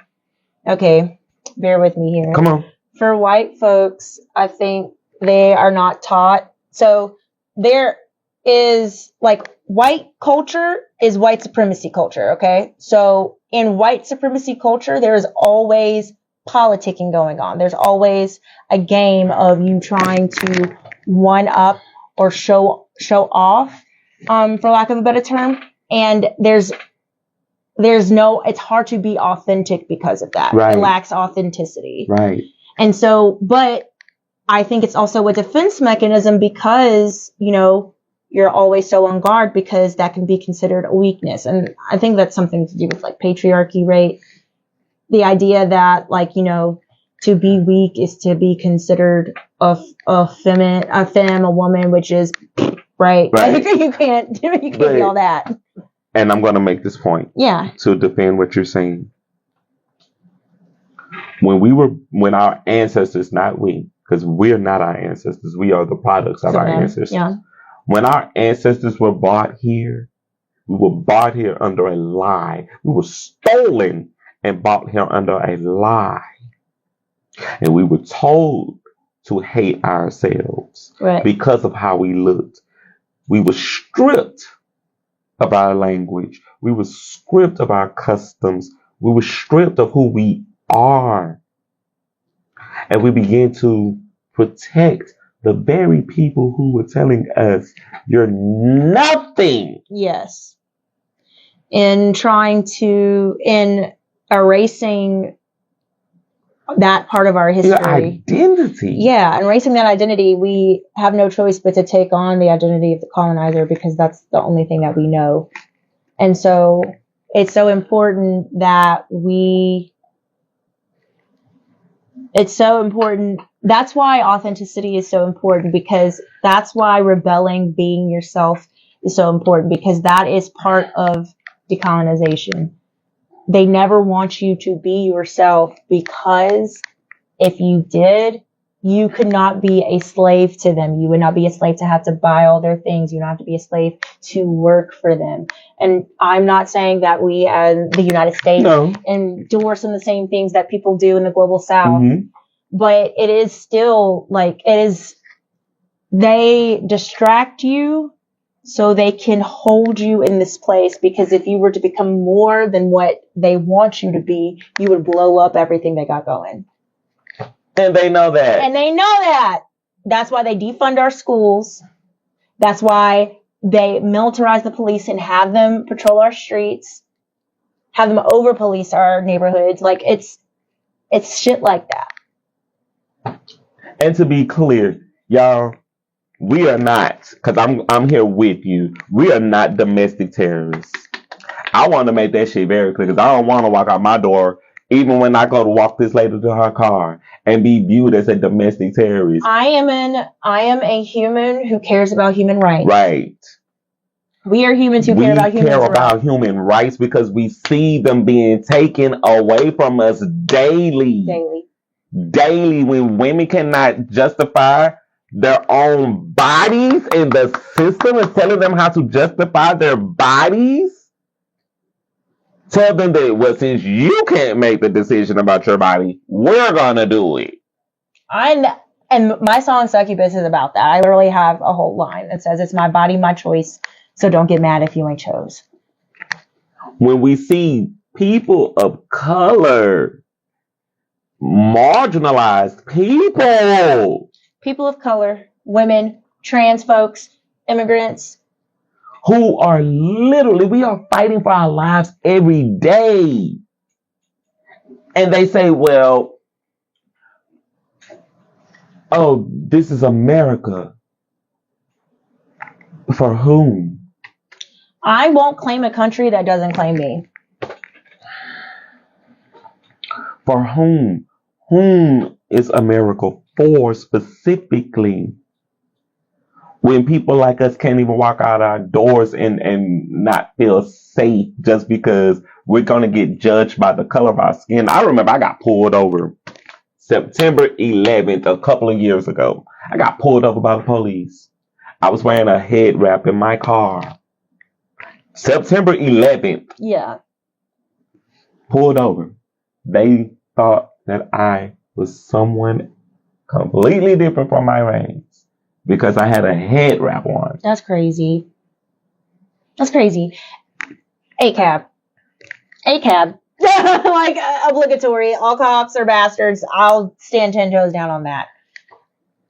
okay, bear with me here. Come on. For white folks, I think they are not taught. So there is, like, white culture is white supremacy culture, okay? So in white supremacy culture, there is always politicking going on. There's always a game of you trying to one up or show off, for lack of a better term. And there's no, it's hard to be authentic because of that. Right. It lacks authenticity. Right. And so, but I think it's also a defense mechanism because, you know, you're always so on guard because that can be considered a weakness. And I think that's something to do with like patriarchy, right? The idea that, like, you know, to be weak is to be considered a woman, which is right. Right. You can't be all that. And I'm going to make this point. Yeah. To defend what you're saying. When our ancestors, not we, because we're not our ancestors, we are the products of our ancestors. Yeah. When our ancestors were brought here, we were brought here under a lie. We were stolen and brought here under a lie. And we were told to hate ourselves because of how we looked. We were stripped of our language. We were stripped of our customs. We were stripped of who we are. And we began to protect the very people who were telling us, you're nothing. Yes. In erasing that part of our history. Your identity. Yeah, and erasing that identity, we have no choice but to take on the identity of the colonizer because that's the only thing that we know. And so it's so important that that's why authenticity is so important, because that's why rebelling, being yourself is so important, because that is part of decolonization. They never want you to be yourself, because if you did, you could not be a slave to them. You would not be a slave to have to buy all their things. You don't have to be a slave to work for them. And I'm not saying that we as the United States endorse in the same things that people do in the global South. Mm-hmm. But it is still like, they distract you so they can hold you in this place, because if you were to become more than what they want you to be, you would blow up everything they got going. And they know that. That's why they defund our schools. That's why they militarize the police and have them patrol our streets, have them over police our neighborhoods. Like, it's shit like that. And to be clear, y'all, we are not, because I'm here with you, we are not domestic terrorists. I want to make that shit very clear, because I don't want to walk out my door, even when I go to walk this lady to her car, and be viewed as a domestic terrorist. I am a human who cares about human rights. Right. We are humans who care about human rights. We care about human rights because we see them being taken away from us daily. Daily, when women cannot justify their own bodies, and the system is telling them how to justify their bodies. Tell them that, well, since you can't make the decision about your body, we're gonna do it. And my song Succubus is about that. I literally have a whole line that says, it's my body, my choice, so don't get mad if you ain't chose. When we see people of color, marginalized people of color, women, trans folks, immigrants, who are literally, we are fighting for our lives every day. And they say, well, oh, this is America. For whom? I won't claim a country that doesn't claim me. For whom? Whom is America for specifically? When people like us can't even walk out our doors and not feel safe just because we're going to get judged by the color of our skin. I remember I got pulled over September 11th, a couple of years ago. I got pulled over by the police. I was wearing a head wrap in my car. September 11th. Yeah. Pulled over. They thought that I was someone completely different from my race because I had a head wrap on. That's crazy. That's crazy. ACAB. ACAB. Like, obligatory. All cops are bastards. I'll stand 10 toes down on that.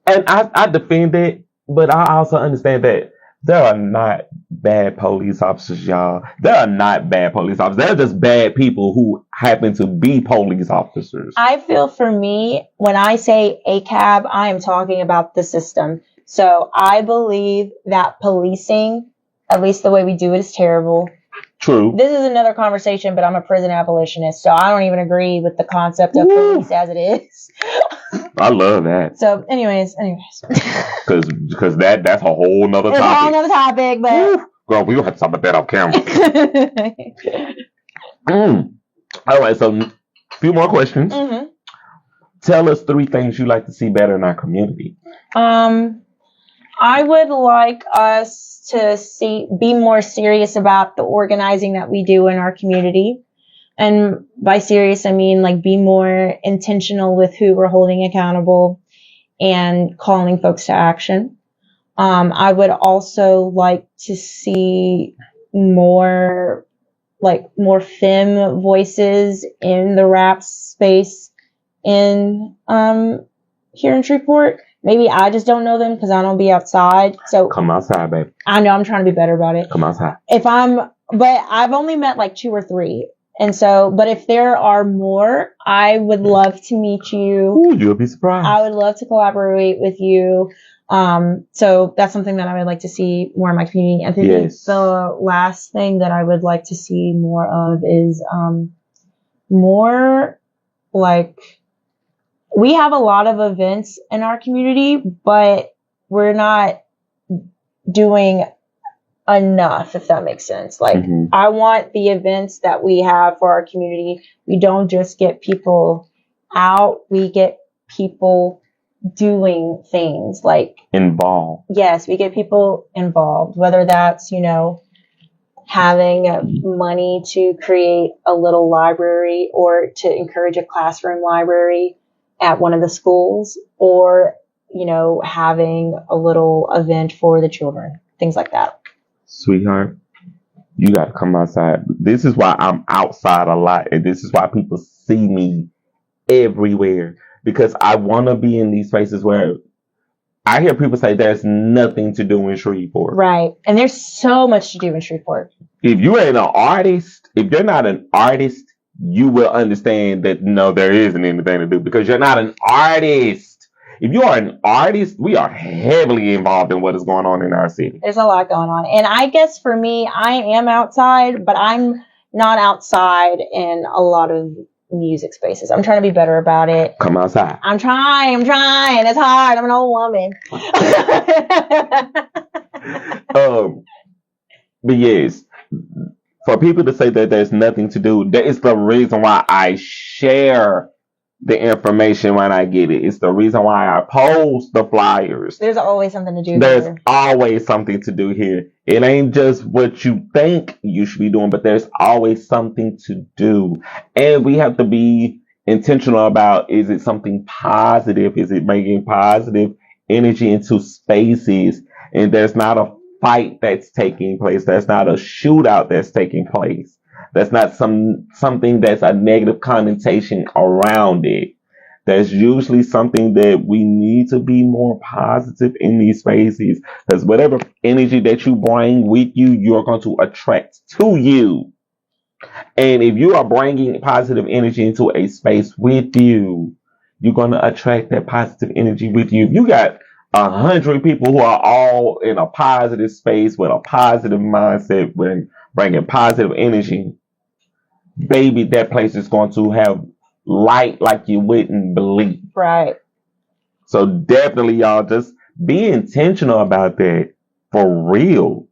And I defend it, but I also understand that there are not bad police officers, y'all. There are not bad police officers. They're just bad people who happen to be police officers. I feel for me, when I say ACAB, I am talking about the system. So I believe that policing, at least the way we do it, is terrible. True. This is another conversation, but I'm a prison abolitionist, so I don't even agree with the concept of police as it is. I love that. So, anyways. Because that's a whole nother topic. It's a whole nother topic, but... Girl, we will have to talk about that off camera. All right, so a few more questions. Mm-hmm. Tell us 3 things you like to see better in our community. I would like us to be more serious about the organizing that we do in our community. And by serious, I mean like be more intentional with who we're holding accountable and calling folks to action. I would also like to see more femme voices in the rap space in here in Shreveport. Maybe I just don't know them because I don't be outside. So come outside, baby. I know I'm trying to be better about it. Come outside. But I've only met like 2 or 3. And so, but if there are more, I would love to meet you. Ooh, you'll be surprised. I would love to collaborate with you. So that's something that I would like to see more in my community. I think the last thing that I would like to see more of is, more like, we have a lot of events in our community, but we're not doing enough, if that makes sense. Like, I want the events that we have for our community. We don't just get people out, we get people doing things like involved. Yes, we get people involved, whether that's, having money to create a little library or to encourage a classroom library at one of the schools, or, having a little event for the children, things like that. Sweetheart, you got to come outside. This is why I'm outside a lot, and this is why people see me everywhere, because I want to be in these spaces where I hear people say there's nothing to do in Shreveport. Right. And there's so much to do in Shreveport. If you ain't an artist, if you're not an artist, you will understand that no, there isn't anything to do because you're not an artist. If you are an artist, we are heavily involved in what is going on in our city. There's a lot going on. And I guess for me, I am outside, but I'm not outside in a lot of music spaces. I'm trying to be better about it. Come outside. I'm trying. It's hard. I'm an old woman. But yes, for people to say that there's nothing to do, that is the reason why I share the information when I get it. It's the reason why I post the flyers. There's always something to do. There's always something to do here. It ain't just what you think you should be doing, but there's always something to do. And we have to be intentional about, is it something positive? Is it making positive energy into spaces? And there's not a fight that's taking place. There's not a shootout that's taking place. There's not something that's a negative connotation around it. There's usually something that we need to be more positive in these spaces, because whatever energy that you bring with you, you're going to attract to you. And if you are bringing positive energy into a space with you, you're going to attract that positive energy with you. You got 100 people who are all in a positive space with a positive mindset, bringing positive energy, baby, that place is going to have light like you wouldn't believe. Right. So definitely, y'all, just be intentional about that for real.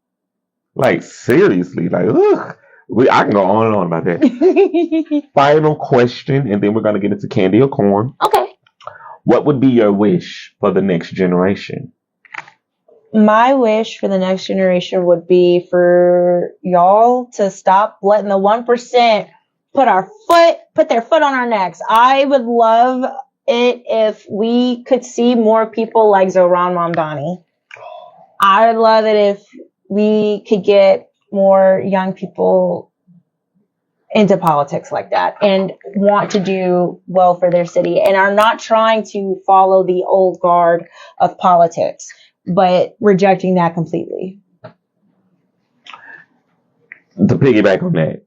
Like, seriously, like, ugh. I can go on and on about that. Final question, and then we're going to get into candy or corn. Okay. What would be your wish for the next generation? My wish for the next generation would be for y'all to stop letting the 1% put their foot on our necks. I would love it if we could see more people like Zohran Mamdani. I would love it if we could get more young people into politics like that and want to do well for their city and are not trying to follow the old guard of politics, but rejecting that completely. To piggyback on that,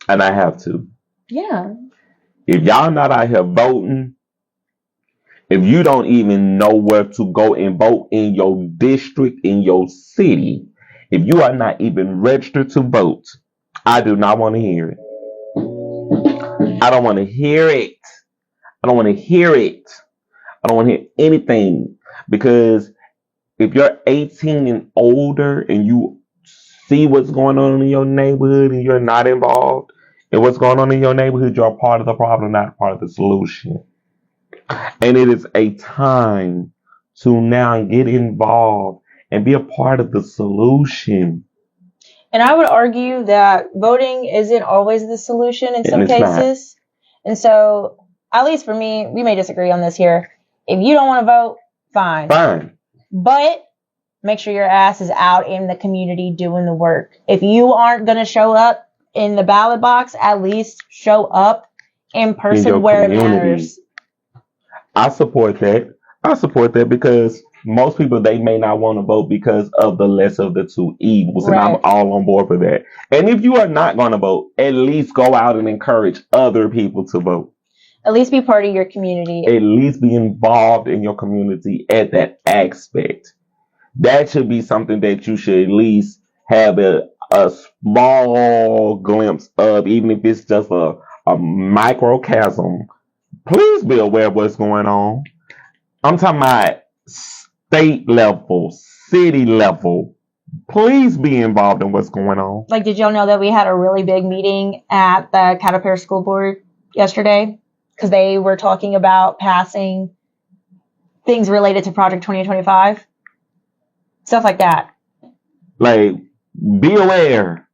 and I have to. Yeah. If y'all not out here voting, if you don't even know where to go and vote in your district, in your city, if you are not even registered to vote, I do not want to hear it. I don't want to hear it. I don't want to hear it. I don't want to hear anything. Because if you're 18 and older and you see what's going on in your neighborhood and you're not involved in what's going on in your neighborhood, you're part of the problem, not part of the solution. And it is a time to now get involved and be a part of the solution. And I would argue that voting isn't always the solution in some cases. Not. And so, at least for me, we may disagree on this here. If you don't want to vote, fine. Fine. But make sure your ass is out in the community doing the work. If you aren't going to show up in the ballot box, at least show up in person where it matters. I support that. I support that because most people, they may not want to vote because of the less of the two evils. Right. And I'm all on board for that. And if you are not going to vote, at least go out and encourage other people to vote. At least be part of your community. At least be involved in your community at that aspect. That should be something that you should at least have a small glimpse of, even if it's just a microcosm. Please be aware of what's going on. I'm talking about state level, city level. Please be involved in what's going on. Like, did y'all know that we had a really big meeting at the Caterpillar School Board yesterday? Because they were talking about passing things related to Project 2025. Stuff like that. Like, be aware.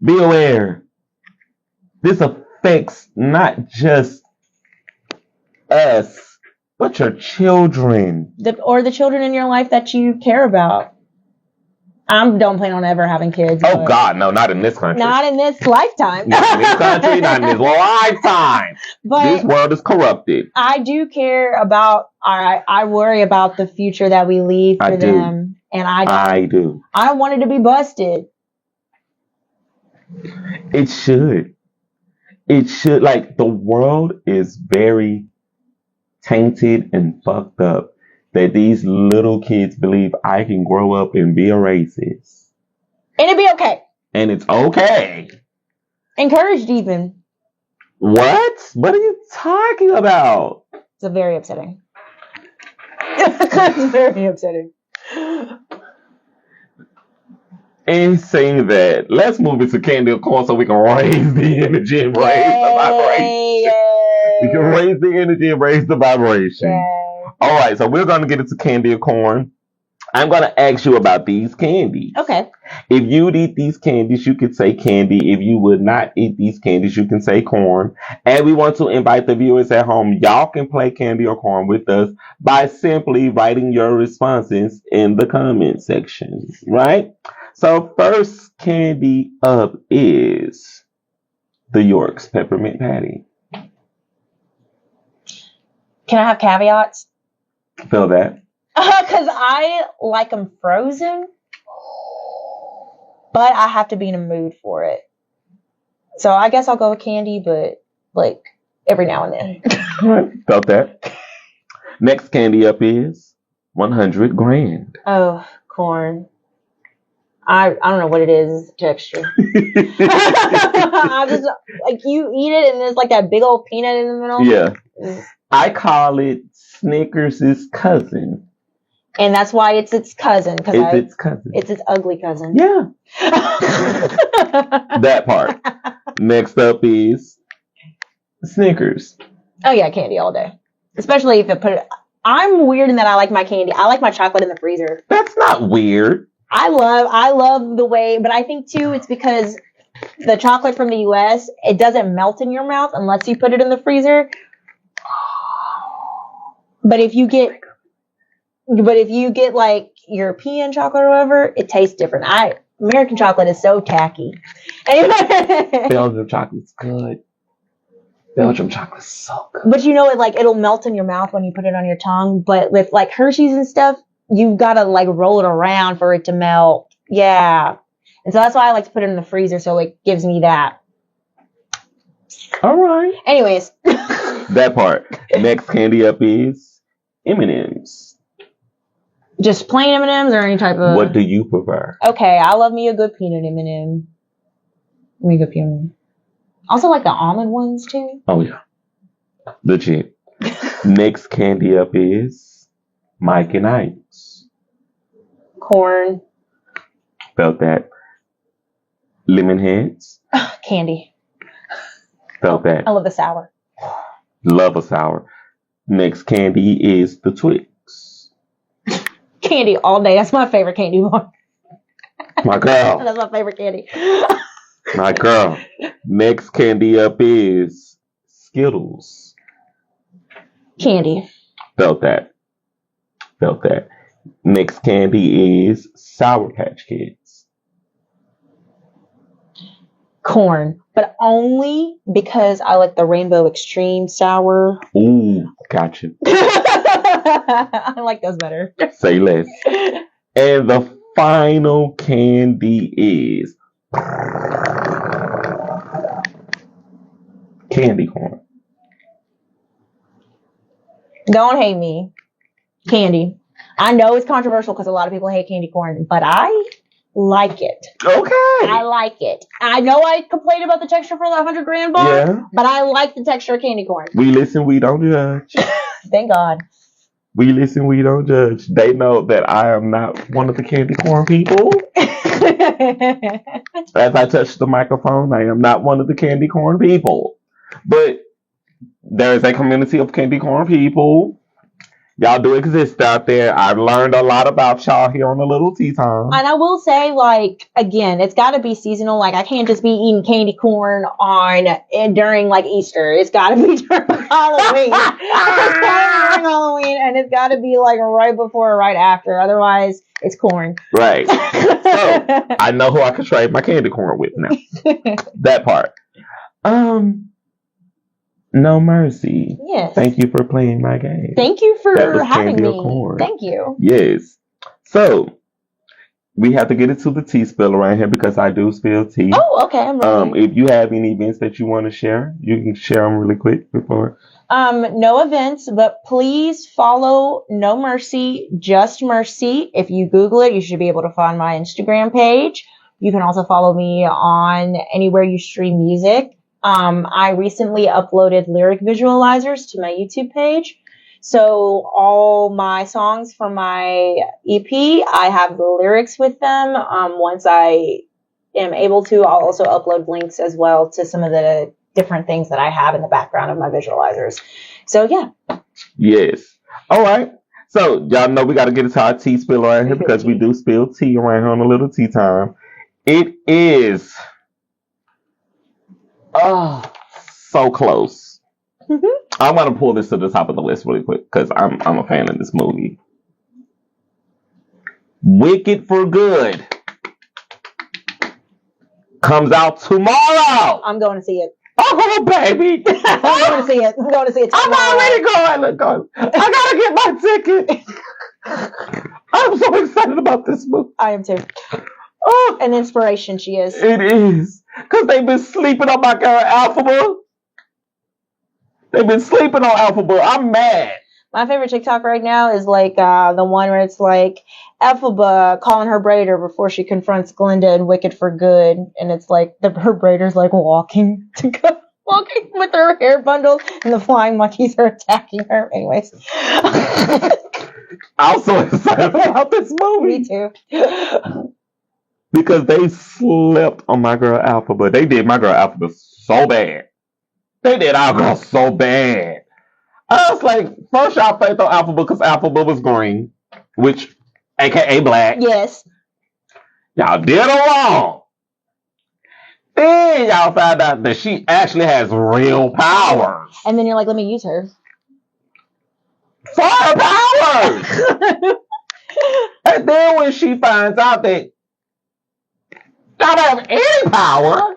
Be aware. This affects not just us, but your children. Or the children in your life that you care about. I don't plan on ever having kids. Oh, God, no, not in this country. Not in this lifetime. Not in this country, not in this lifetime. But this world is corrupted. I do care about, I worry about the future that we leave for them. And I do. I don't want it to be busted. It should. It should. Like, the world is very tainted and fucked up that these little kids believe I can grow up and be a racist. And it'd be okay. And it's okay. Encouraged even. What? What are you talking about? It's very upsetting. It's very upsetting. And saying that, let's move into candy or corn so we can raise the energy and raise the vibration. We can raise the energy and raise the vibration. All right, so we're going to get into candy or corn. I'm going to ask you about these candies. Okay. If you would eat these candies, you could say candy. If you would not eat these candies, you can say corn. And we want to invite the viewers at home. Y'all can play candy or corn with us by simply writing your responses in the comment section, right? So first candy up is the York's Peppermint Patty. Can I have caveats? Feel that? Because I like them frozen, but I have to be in a mood for it. So I guess I'll go with candy, but like every now and then. Felt that. Next candy up is 100 grand. Oh, corn. I don't know what it is. It's texture. I just like you eat it and there's like that big old peanut in the middle. Yeah. I call it Snickers' cousin. And that's why it's its cousin. It's its cousin. It's its ugly cousin. Yeah. That part. Next up is Snickers. Oh yeah, candy all day. Especially if it put it. I'm weird in that I like my candy. I like my chocolate in the freezer. That's not weird. I love the way, but I think too it's because the chocolate from the US, it doesn't melt in your mouth unless you put it in the freezer. But if you get like European chocolate or whatever, it tastes different. American chocolate is so tacky. Anyway. Belgium chocolate's good. Belgium chocolate's so good. But you know it'll melt in your mouth when you put it on your tongue. But with like Hershey's and stuff, you've got to like roll it around for it to melt. Yeah. And so that's why I like to put it in the freezer so it gives me that. All right. Anyways. That part. Next candy up is M&M's. Just plain M&M's or any type of... What do you prefer? Okay, I love me a good peanut M&M. Me a good peanut M&M. Also like the almond ones too. Oh yeah. Legit. Next candy up is Mike and Ike's. Corn. Felt that. Lemon heads. Candy. Felt that. I love the sour. Love a sour. Next candy is the Twix. Candy all day. That's my favorite candy bar. My girl. That's my favorite candy. My girl. Next candy up is Skittles. Candy. Felt that. Felt that. Next candy is Sour Patch Kids. Corn. But only because I like the Rainbow Extreme Sour. Ooh, gotcha. I like those better. Say less. And the final candy is candy corn. Don't hate me. Candy. I know it's controversial because a lot of people hate candy corn, but I like it. Okay. I like it. I know I complained about the texture for the 100 grand bar, Yeah. but I like the texture of candy corn. We listen, we don't judge. Thank God. We listen, we don't judge. They know that I am not one of the candy corn people. As I touch the microphone, I am not one of the candy corn people. But there is a community of candy corn people. Y'all do exist out there. I've learned a lot about y'all here on the Little Tea Time. And I will say, like, again, it's got to be seasonal. Like, I can't just be eating candy corn during, like, Easter. It's got to be during Halloween. It's got to be during Halloween, and it's got to be, like, right before or right after. Otherwise, it's corn. Right. So, I know who I can trade my candy corn with now. That part. No Mercy. Yes. Thank you for playing my game. Thank you for That was having candy me. or corn. Thank you. Yes. So, we have to get into the tea spill around here because I do spill tea. Oh, okay. I'm ready. If you have any events that you want to share, you can share them really quick before. No events, but please follow No Mercy, Just Mercy. If you Google it, you should be able to find my Instagram page. You can also follow me on anywhere you stream music. I recently uploaded lyric visualizers to my YouTube page. So all my songs from my EP, I have the lyrics with them. Once I am able to, I'll also upload links as well to some of the different things that I have in the background of my visualizers. So yeah. Yes. All right. So y'all know we got to get into our tea spill around here because we do spill tea around here on a Little Tea Time. It is so close. Mm-hmm. I want to pull this to the top of the list really quick because I'm a fan of this movie. Wicked for Good comes out tomorrow. I'm going to see it. Oh, baby. I'm going to see it. I'm going to see it tomorrow. I'm already going. I got to get my ticket. I'm so excited about this movie. I am too. Oh, An inspiration she is. it is. Because they've been sleeping on my girl Alphaba. They've been sleeping on Alphaba. I'm mad. My favorite TikTok right now is like the one where it's like Elphaba calling her braider before she confronts Glinda in Wicked for Good, and it's like her braider's like walking to go. Walking with her hair bundled, and the flying monkeys are attacking her. Anyways. I'm so excited about this movie. Me too. Because they slept on my girl Elphaba. They did my girl Elphaba so bad. They did our girl so bad. I was like, first y'all played on Elphaba because Elphaba was green, which, aka black. Yes. Y'all did her wrong. Then y'all found out that she actually has real powers. And then you're like, let me use her. For her powers! And then when she finds out that I don't have any power,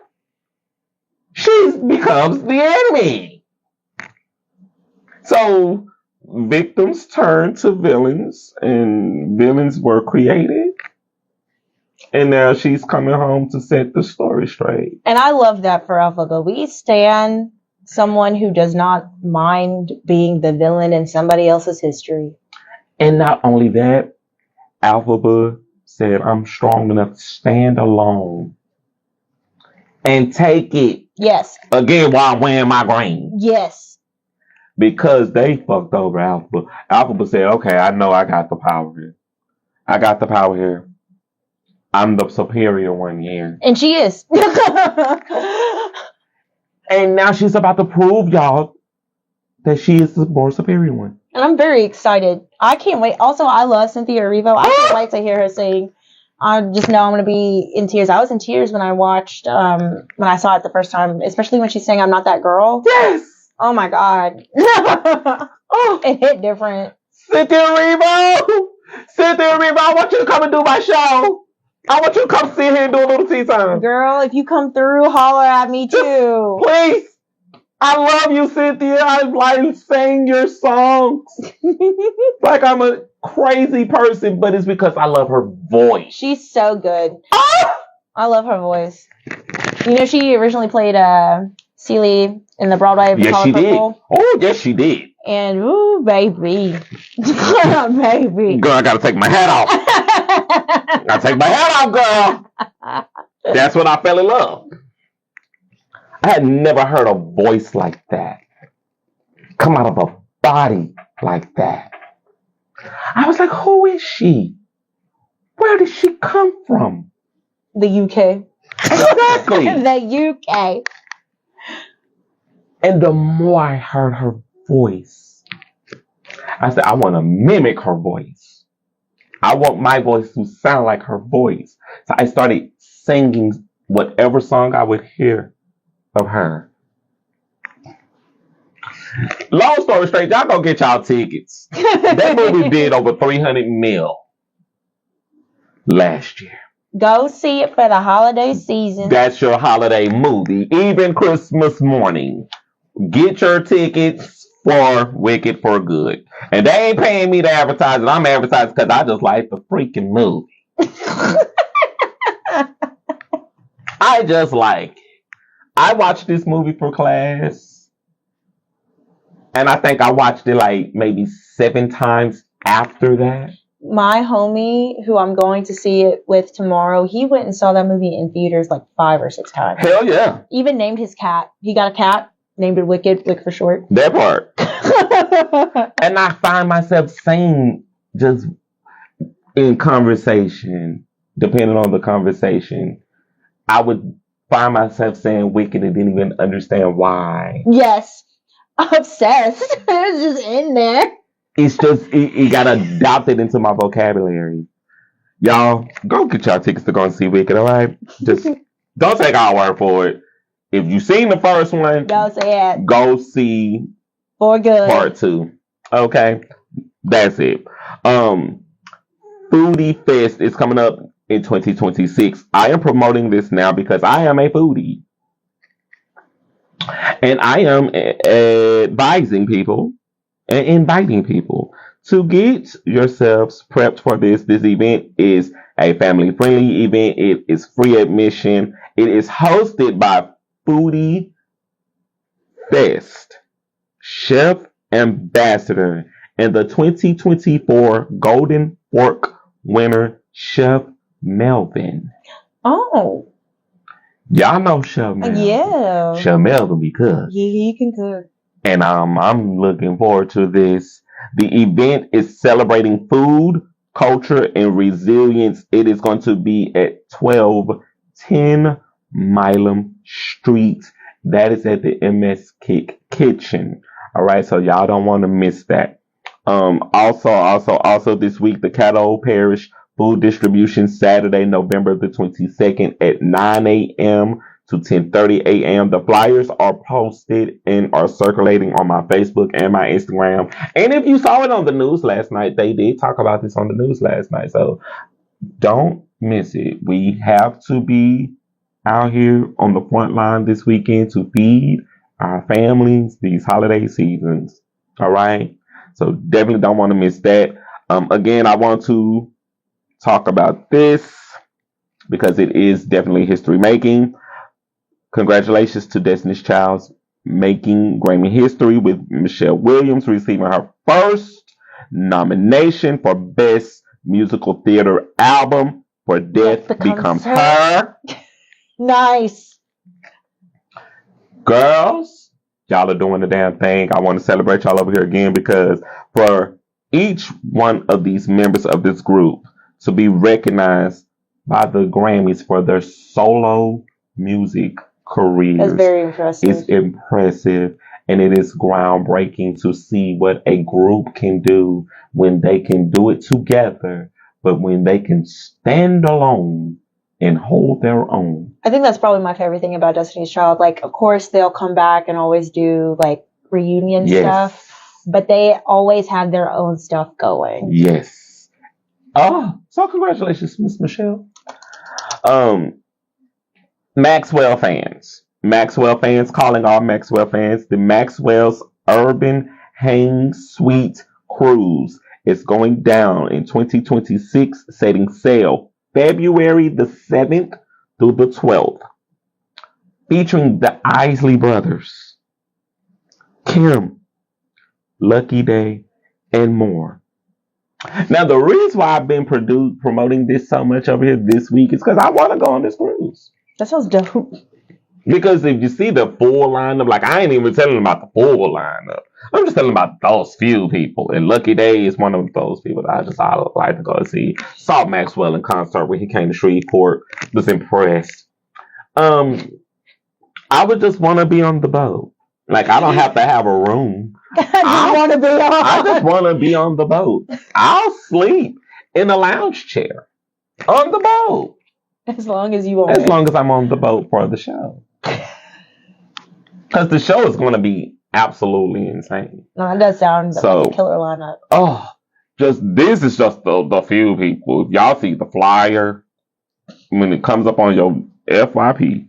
she becomes the enemy. So victims turn to villains, and villains were created. And now she's coming home to set the story straight. And I love that for Elphaba. We stand someone who does not mind being the villain in somebody else's history. And not only that, Elphaba said, I'm strong enough to stand alone and take it. Yes. Again, while I'm wearing my green. Yes. Because they fucked over Elphaba. Elphaba said, okay, I know I got the power here. I got the power here. I'm the superior one here. And she is. And now she's about to prove y'all that she is the more superior one. And I'm very excited. I can't wait. Also, I love Cynthia Erivo. I can't wait to hear her sing. I just know I'm going to be in tears. I was in tears when I watched, when I saw it the first time, especially when she sang I'm Not That Girl. Yes! Oh my God. Oh, it hit different. Cynthia Erivo! Cynthia Erivo, I want you to come and do my show. I want you to come sit here and do a Little Tea Time. Girl, if you come through, holler at me too. Please. I love you, Cynthia. I like sing your songs. Like I'm a crazy person, but it's because I love her voice. She's so good. Ah! I love her voice. You know, she originally played Celie in the Broadway of The Color Purple. Did. Oh, yes, she did. And ooh, baby. Baby. Girl, I gotta take my hat off. I gotta take my hat off, girl. That's when I fell in love. I had never heard a voice like that come out of a body like that. I was like, who is she? Where did she come from? The UK. Exactly. The UK. And the more I heard her voice, I said, I want to mimic her voice. I want my voice to sound like her voice. So I started singing whatever song I would hear of her. Long story straight, y'all go get y'all tickets. That movie did over 300 mil last year. Go see it for the holiday season. That's your holiday movie. Even Christmas morning. Get your tickets for Wicked for Good. And they ain't paying me to advertise it. I'm advertising because I just like the freaking movie. I just like it. I watched this movie for class. And I think I watched it like maybe 7 times after that. My homie, who I'm going to see it with tomorrow, he went and saw that movie in theaters like 5 or 6 times. Hell yeah. Even named his cat. He got a cat, named it Wicked, Wick for short. That part. And I find myself saying just in conversation, depending on the conversation, I would find myself saying Wicked and didn't even understand why. Yes. Obsessed. It was just in there. It's just, it got adopted into my vocabulary. Y'all, go get y'all tickets to go and see Wicked, alright? Just don't take our word for it. If you've seen the first one, Go see it. Go see For Good. Part 2. Okay? That's it. Foodie Fest is coming up in 2026. I am promoting this now because I am a foodie. And I am advising people and inviting people to get yourselves prepped for this. This event is a family-friendly event. It is free admission. It is hosted by Foodie Fest Chef Ambassador and the 2024 Golden Fork winner, Chef Melvin. Oh. Y'all know Chef Melvin. Yeah. Chef Melvin be cook. Yeah, he can cook. And I'm looking forward to this. The event is celebrating food, culture, and resilience. It is going to be at 1210 Milam Street. That is at the MS Kick Kitchen. All right, so y'all don't want to miss that. Also this week, the Caddo Parish Food Distribution Saturday, November the 22nd at 9 a.m. to 10:30 a.m. The flyers are posted and are circulating on my Facebook and my Instagram. And if you saw it on the news last night, they did talk about this on the news last night. So don't miss it. We have to be out here on the front line this weekend to feed our families these holiday seasons. All right. So definitely don't want to miss that. Again, I want to talk about this because it is definitely history making. Congratulations to Destiny's Child making Grammy history with Michelle Williams receiving her first nomination for Best Musical Theater Album for Death Becomes Her. Nice. Girls, y'all are doing the damn thing. I want to celebrate y'all over here again because for each one of these members of this group to be recognized by the Grammys for their solo music careers. That's very impressive. It's impressive, and it is groundbreaking to see what a group can do when they can do it together, but when they can stand alone and hold their own. I think that's probably my favorite thing about Destiny's Child. Like, of course, they'll come back and always do like reunion stuff, but they always have their own stuff going. Yes. Oh, so congratulations, Miss Michelle. Maxwell fans, calling all Maxwell fans. The Maxwell's Urban Hang Suite Cruise is going down in 2026, setting sail February the 7th through the 12th, featuring the Isley Brothers, Kim, Lucky Day, and more. Now, the reason why I've been promoting this so much over here this week is because I want to go on this cruise. That sounds dope. Because if you see the full lineup, like I ain't even telling them about the full lineup. I'm just telling them about those few people. And Lucky Day is one of those people that I like to go see. Saw Maxwell in concert when he came to Shreveport. Was impressed. I would just want to be on the boat. Like I don't have to have a room. I just want to be on the boat. I'll sleep in a lounge chair on the boat. As long as you want. As long as I'm on the boat for the show. Because the show is going to be absolutely insane. No, it does sound like a killer lineup. Oh, this is just the few people. If y'all see the flyer, when it comes up on your FYP,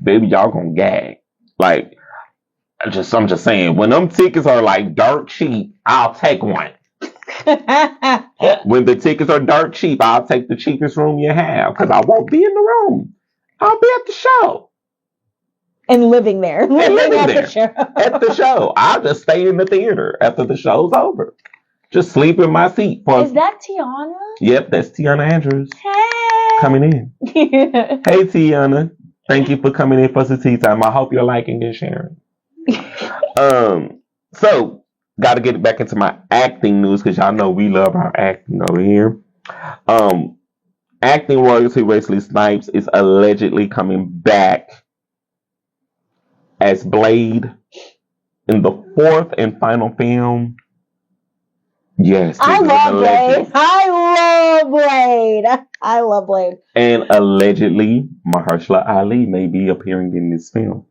baby, y'all gonna gag. Like, I'm just saying, when them tickets are like dirt cheap, I'll take one. When the tickets are dirt cheap, I'll take the cheapest room you have because I won't be in the room. I'll be at the show. And living there. At the show. I'll just stay in the theater after the show's over. Just sleep in my seat. Is that Tiana? Yep, that's Tiana Andrews. Hey. Coming in. Hey, Tiana. Thank you for coming in for the tea time. I hope you're liking and sharing. So, got to get back into my acting news because y'all know we love our acting over here. Acting royalty Wesley Snipes is allegedly coming back as Blade in the fourth and final film. Yes. I love Blade. And allegedly, Mahershala Ali may be appearing in this film.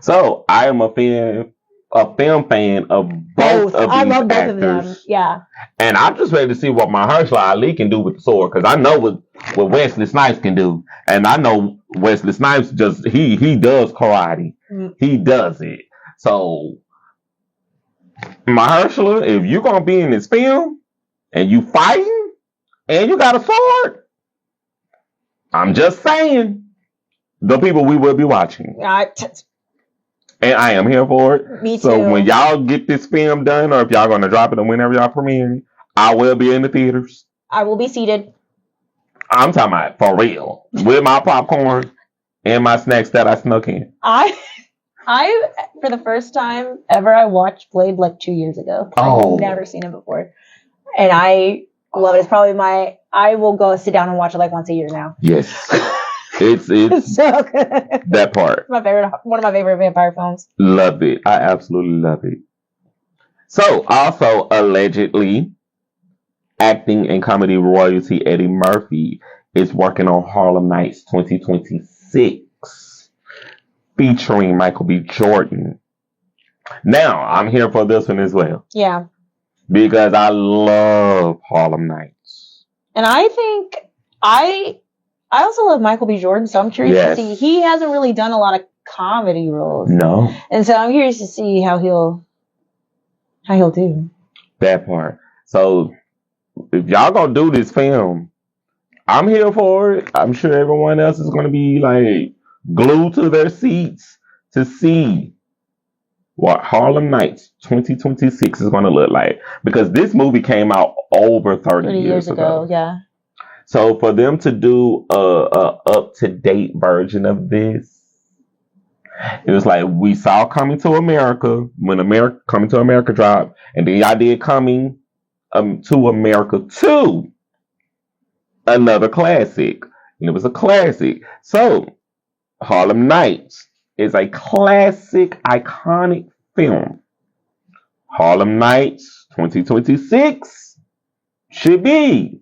So, I am a film fan of both of these actors. Both of them. Yeah. And I'm just ready to see what Mahershala Ali can do with the sword, because I know what Wesley Snipes can do. And I know Wesley Snipes he does karate. Mm. He does it. So Mahershala, if you're gonna be in this film and you fighting and you got a sword, I'm just saying, the people we will be watching. And I am here for it. Me too. So when y'all get this film done, or if y'all gonna drop it or whenever y'all premiere it, I will be in the theaters. I will be seated. I'm talking about for real. With my popcorn and my snacks that I snuck in. I for the first time ever, I watched Blade like 2 years ago. Oh. I've never seen it before. And I love it. It's probably I will go sit down and watch it like once a year now. Yes. It's so good. That part. One of my favorite vampire films. Love it. I absolutely love it. So, also allegedly, acting and comedy royalty Eddie Murphy is working on Harlem Nights 2026, featuring Michael B. Jordan. Now, I'm here for this one as well. Yeah. Because I love Harlem Nights. And I think I also love Michael B. Jordan, so I'm curious to see. He hasn't really done a lot of comedy roles. No. And so I'm curious to see how he'll do. That part. So if y'all gonna do this film, I'm here for it. I'm sure everyone else is gonna be like glued to their seats to see what Harlem Nights 2026 is gonna look like. Because this movie came out over 30 years ago. Yeah. So for them to do a up-to-date version of this, it was like we saw Coming to America when Coming to America dropped, and then y'all did Coming to America 2, another classic, and it was a classic. So Harlem Nights is a classic, iconic film. Harlem Nights 2026 should be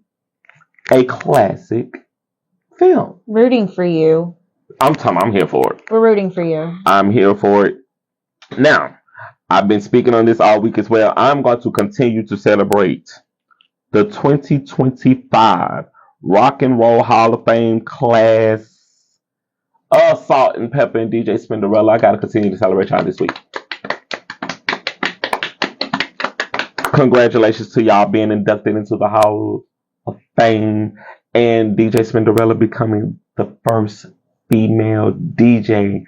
a classic film. Rooting for you. I'm here for it. We're rooting for you. I'm here for it. Now, I've been speaking on this all week as well. I'm going to continue to celebrate the 2025 Rock and Roll Hall of Fame class of Salt and Pepper and DJ Spinderella. I got to continue to celebrate y'all this week. Congratulations to y'all being inducted into the Hall of Fame and DJ Spinderella becoming the first female DJ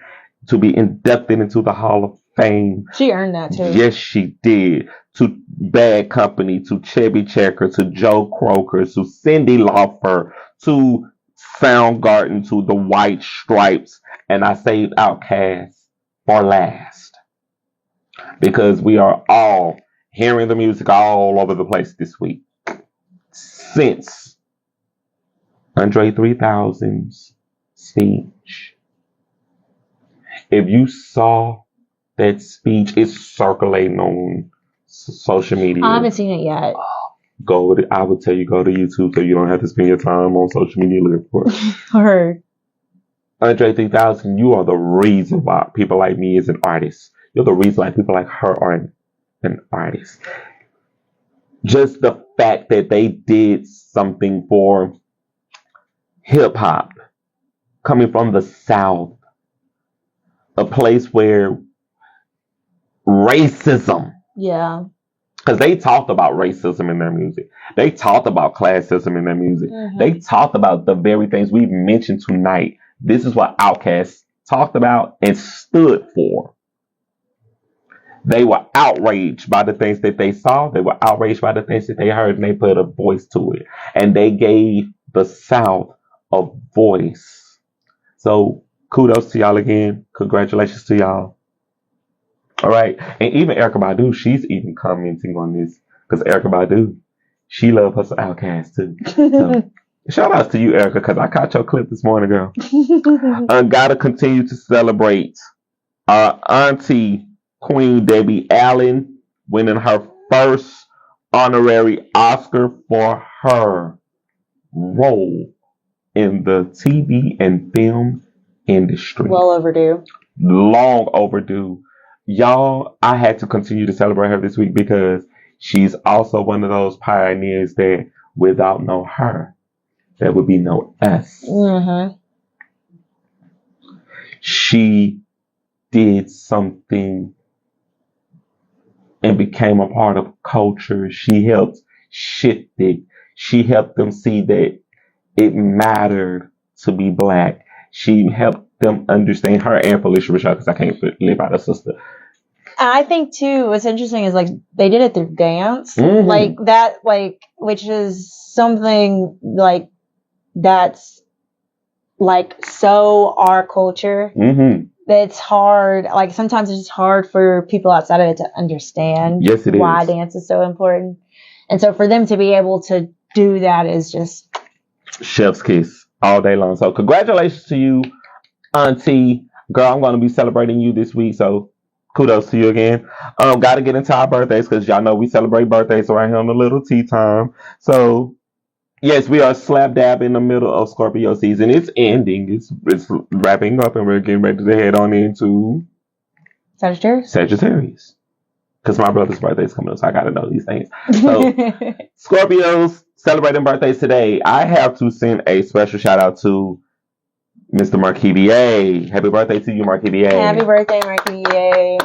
to be inducted into the Hall of Fame. She earned that too. Yes, she did. To Bad Company, to Chevy Checker, to Joe Croker, to Cyndi Lauper, to Soundgarden, to the White Stripes, and I saved Outkast for last because we are all hearing the music all over the place this week since Andre 3000's speech. If you saw that speech, it's circulating on social media. I haven't seen it yet. I would tell you go to YouTube so you don't have to spend your time on social media looking for it. Heard. Andre 3000, you are the reason why people like me is an artist. You're the reason why people like her are an artist. Just the fact that they did something for hip hop coming from the South, a place where racism, because they talked about racism in their music, they talked about classism in their music, they talked about the very things we've mentioned tonight. This is what Outkast talked about and stood for. They were outraged by the things that they saw. They were outraged by the things that they heard, and they put a voice to it. And they gave the South a voice. So kudos to y'all again. Congratulations to y'all. All right. And even Erykah Badu, she's even commenting on this because Erykah Badu, she loves her Outkast too. So shout outs to you, Erykah, because I caught your clip this morning, girl. Gotta continue to celebrate our auntie, Queen Debbie Allen, winning her first honorary Oscar for her role in the TV and film industry. Well overdue. Long overdue. Y'all, I had to continue to celebrate her this week because she's also one of those pioneers that without no her, there would be no us. She did something and became a part of culture. She helped shift it. She helped them see that it mattered to be black. She helped them understand her and Felicia Rashad because I can't live out a sister. I think too, what's interesting is like they did it through dance, like that, like which is something like that's like so our culture. That's hard. Like sometimes it's hard for people outside of it to understand why dance is so important. And so for them to be able to do that is just chef's kiss all day long. So congratulations to you, Auntie. Girl, I'm going to be celebrating you this week. So kudos to you again. Got to get into our birthdays because y'all know we celebrate birthdays around here on the Little Tea Time. So yes, we are slap dab in the middle of Scorpio season. It's ending. It's wrapping up, and we're getting ready to head on into Sagittarius. Because my brother's birthday is coming up, so I got to know these things. So Scorpios celebrating birthdays today. I have to send a special shout out to Mr. Marquis B.A. Happy birthday to you, Marquis B.A. Happy birthday, Marquis B.A.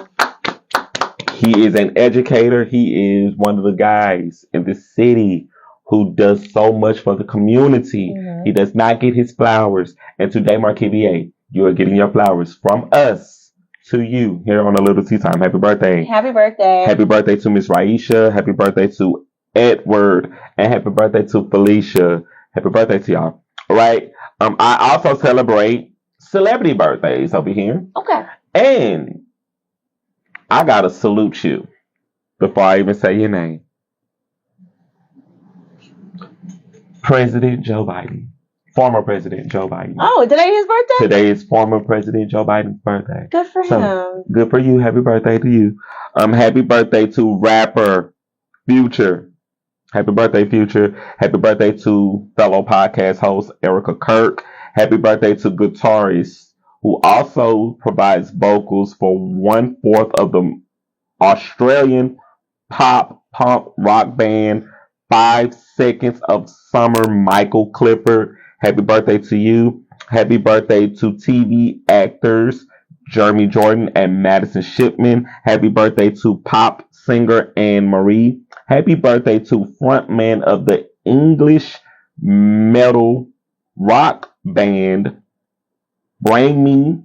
He is an educator. He is one of the guys in the city who does so much for the community. He does not get his flowers. And today, Marquis B.A., you are getting your flowers from us to you here on a Little Tea Time. Happy birthday. Happy birthday. Happy birthday to Miss Raisha. Happy birthday to Edward. And happy birthday to Felicia. Happy birthday to y'all. All right. I also celebrate celebrity birthdays over here. Okay. And I got to salute you before I even say your name. President Joe Biden. Former President Joe Biden. Oh, today is his birthday? Today is former President Joe Biden's birthday. Good for him. Good for you. Happy birthday to you. Happy birthday to rapper Future. Happy birthday, Future. Happy birthday to fellow podcast host Erica Kirk. Happy birthday to guitarist who also provides vocals for 1/4 of the Australian pop punk rock band 5 Seconds of Summer, Michael Clifford. Happy birthday to you. Happy birthday to TV actors Jeremy Jordan and Madison Shipman. Happy birthday to pop singer Anne Marie. Happy birthday to frontman of the English metal rock band Bring Me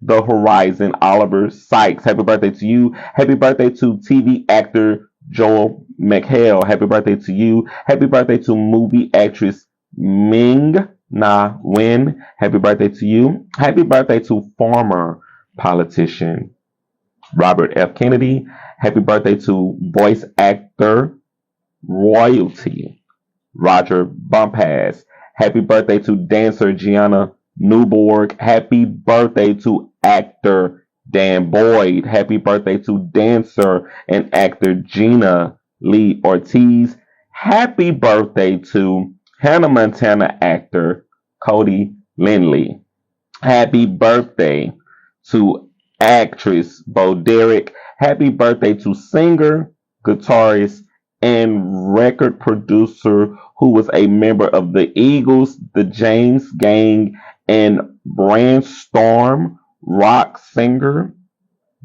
the Horizon, Oliver Sykes. Happy birthday to you. Happy birthday to TV actor Joel McHale. Happy birthday to you. Happy birthday to movie actress Ming Na Wen. Happy birthday to you. Happy birthday to former politician Robert F. Kennedy. Happy birthday to voice actor royalty Roger Bumpass. Happy birthday to dancer Gianna Newborg. Happy birthday to actor Dan Boyd. Happy birthday to dancer and actor Gina Lee Ortiz. Happy birthday to Hannah Montana actor Cody Lindley. Happy birthday to actress Bo Derek. Happy birthday to singer, guitarist, and record producer who was a member of the Eagles, the James Gang, and Brandstorm rock singer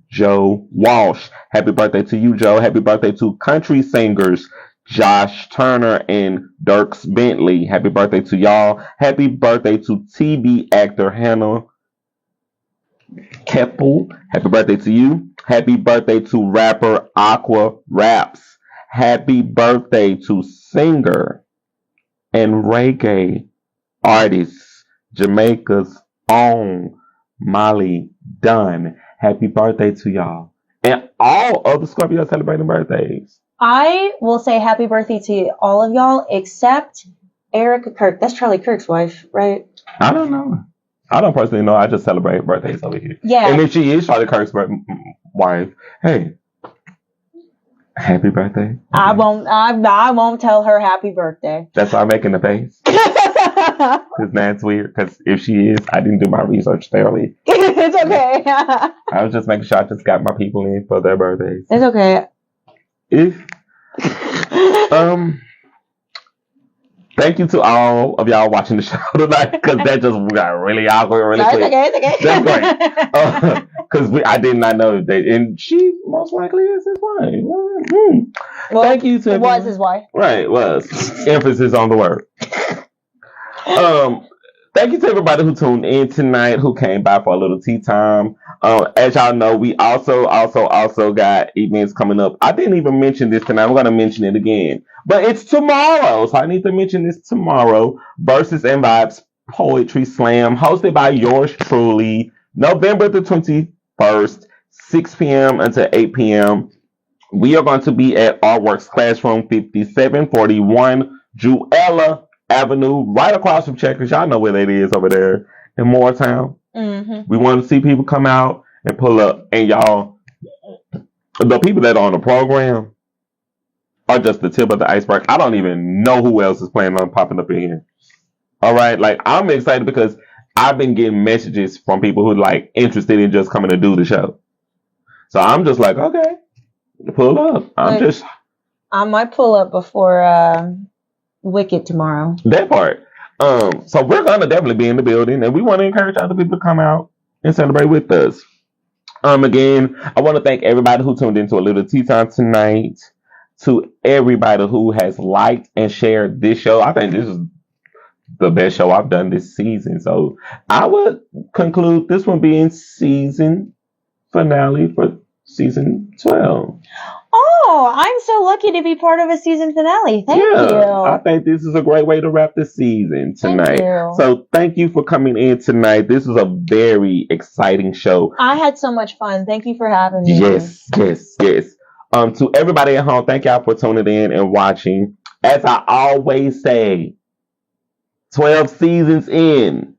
Joe Walsh. Happy birthday to you, Joe. Happy birthday to country singers Josh Turner and Dierks Bentley. Happy birthday to y'all. Happy birthday to TV actor Hannah Keppel. Happy birthday to you. Happy birthday to rapper Aqua Raps. Happy birthday to singer and reggae artist Jamaica's own Molly Dunn. Happy birthday to y'all. And all other Scorpios celebrating birthdays. I will say happy birthday to all of y'all except Erica Kirk. That's Charlie Kirk's wife, right? I don't know. I don't personally know. I just celebrate birthdays over here. Yeah. And if she is Charlie Kirk's wife, hey, happy birthday. I won't tell her happy birthday. That's why I'm making the face. Because that's weird. Because if she is, I didn't do my research thoroughly. It's okay. I was just making sure I just got my people in for their birthdays. It's okay. Thank you to all of y'all watching the show tonight because that just got really awkward really quick. It's okay. That's great. Because I did not know that, and she most likely is his wife. Well, thank you to everyone. Was his wife. Right, was. Emphasis on the word. Thank you to everybody who tuned in tonight, who came by for a little tea time. As y'all know, we also got events coming up. I didn't even mention this tonight. I'm gonna mention it again, but it's tomorrow, so I need to mention this tomorrow. Versus and Vibes Poetry Slam, hosted by yours truly, November the 21st, 6 p.m. until 8 p.m. We are going to be at Artworks Classroom 5741 Juella Avenue, right across from Checkers. Y'all know where that is over there in Moortown. We want to see people come out and pull up. And y'all, the people that are on the program are just the tip of the iceberg. I don't even know who else is planning on popping up in here. All right. Like, I'm excited because I've been getting messages from people who like interested in just coming to do the show. So I'm just like, okay, pull up. I might pull up before Wicked tomorrow. That part. So we're gonna definitely be in the building, and we want to encourage other people to come out and celebrate with us. Again, I want to thank everybody who tuned into a little tea time tonight. To everybody who has liked and shared this show, I think this is the best show I've done this season. So I would conclude this one being season finale for season 12. Oh, I'm so lucky to be part of a season finale. Thank you. I think this is a great way to wrap the season tonight. Thank you. So thank you for coming in tonight. This is a very exciting show. I had so much fun. Thank you for having me. Yes. To everybody at home, thank y'all for tuning in and watching. As I always say, 12 seasons in,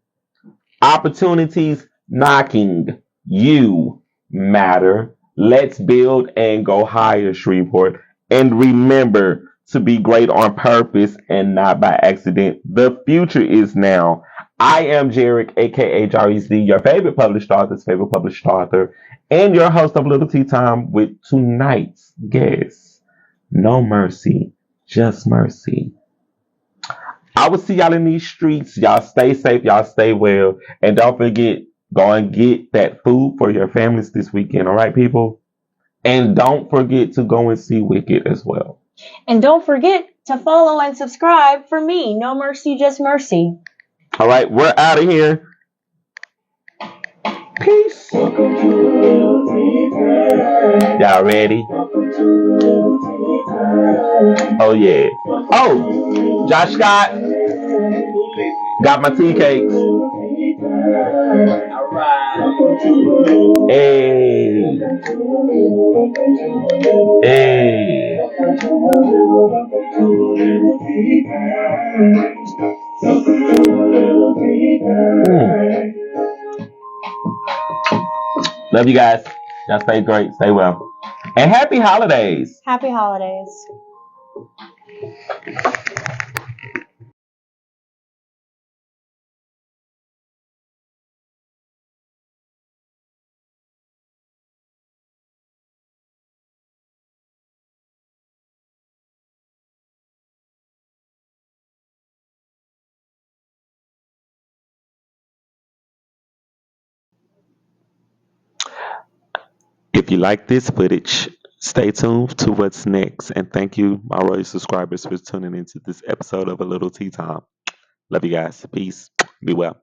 opportunities knocking. You matter. Let's build and go higher, Shreveport. And remember to be great on purpose and not by accident. The future is now. I am Jarek, aka Jarvis D, your favorite published author's favorite published author, and your host of Little Tea Time with tonight's guest. No mercy, just mercy. I will see y'all in these streets. Y'all stay safe, y'all stay well, and don't forget, go and get that food for your families this weekend, all right, people? And don't forget to go and see Wicked as well. And don't forget to follow and subscribe for me. No mercy, just mercy. All right, we're out of here. Peace. Y'all ready? Oh, yeah. Oh, Josh Scott got my tea cakes. All right. Hey. Hey. Love you guys. Y'all stay great. Stay well. And happy holidays. Happy holidays. If you like this footage, stay tuned to what's next. And thank you, my royal subscribers, for tuning into this episode of A Little Tea Time. Love you guys. Peace. Be well.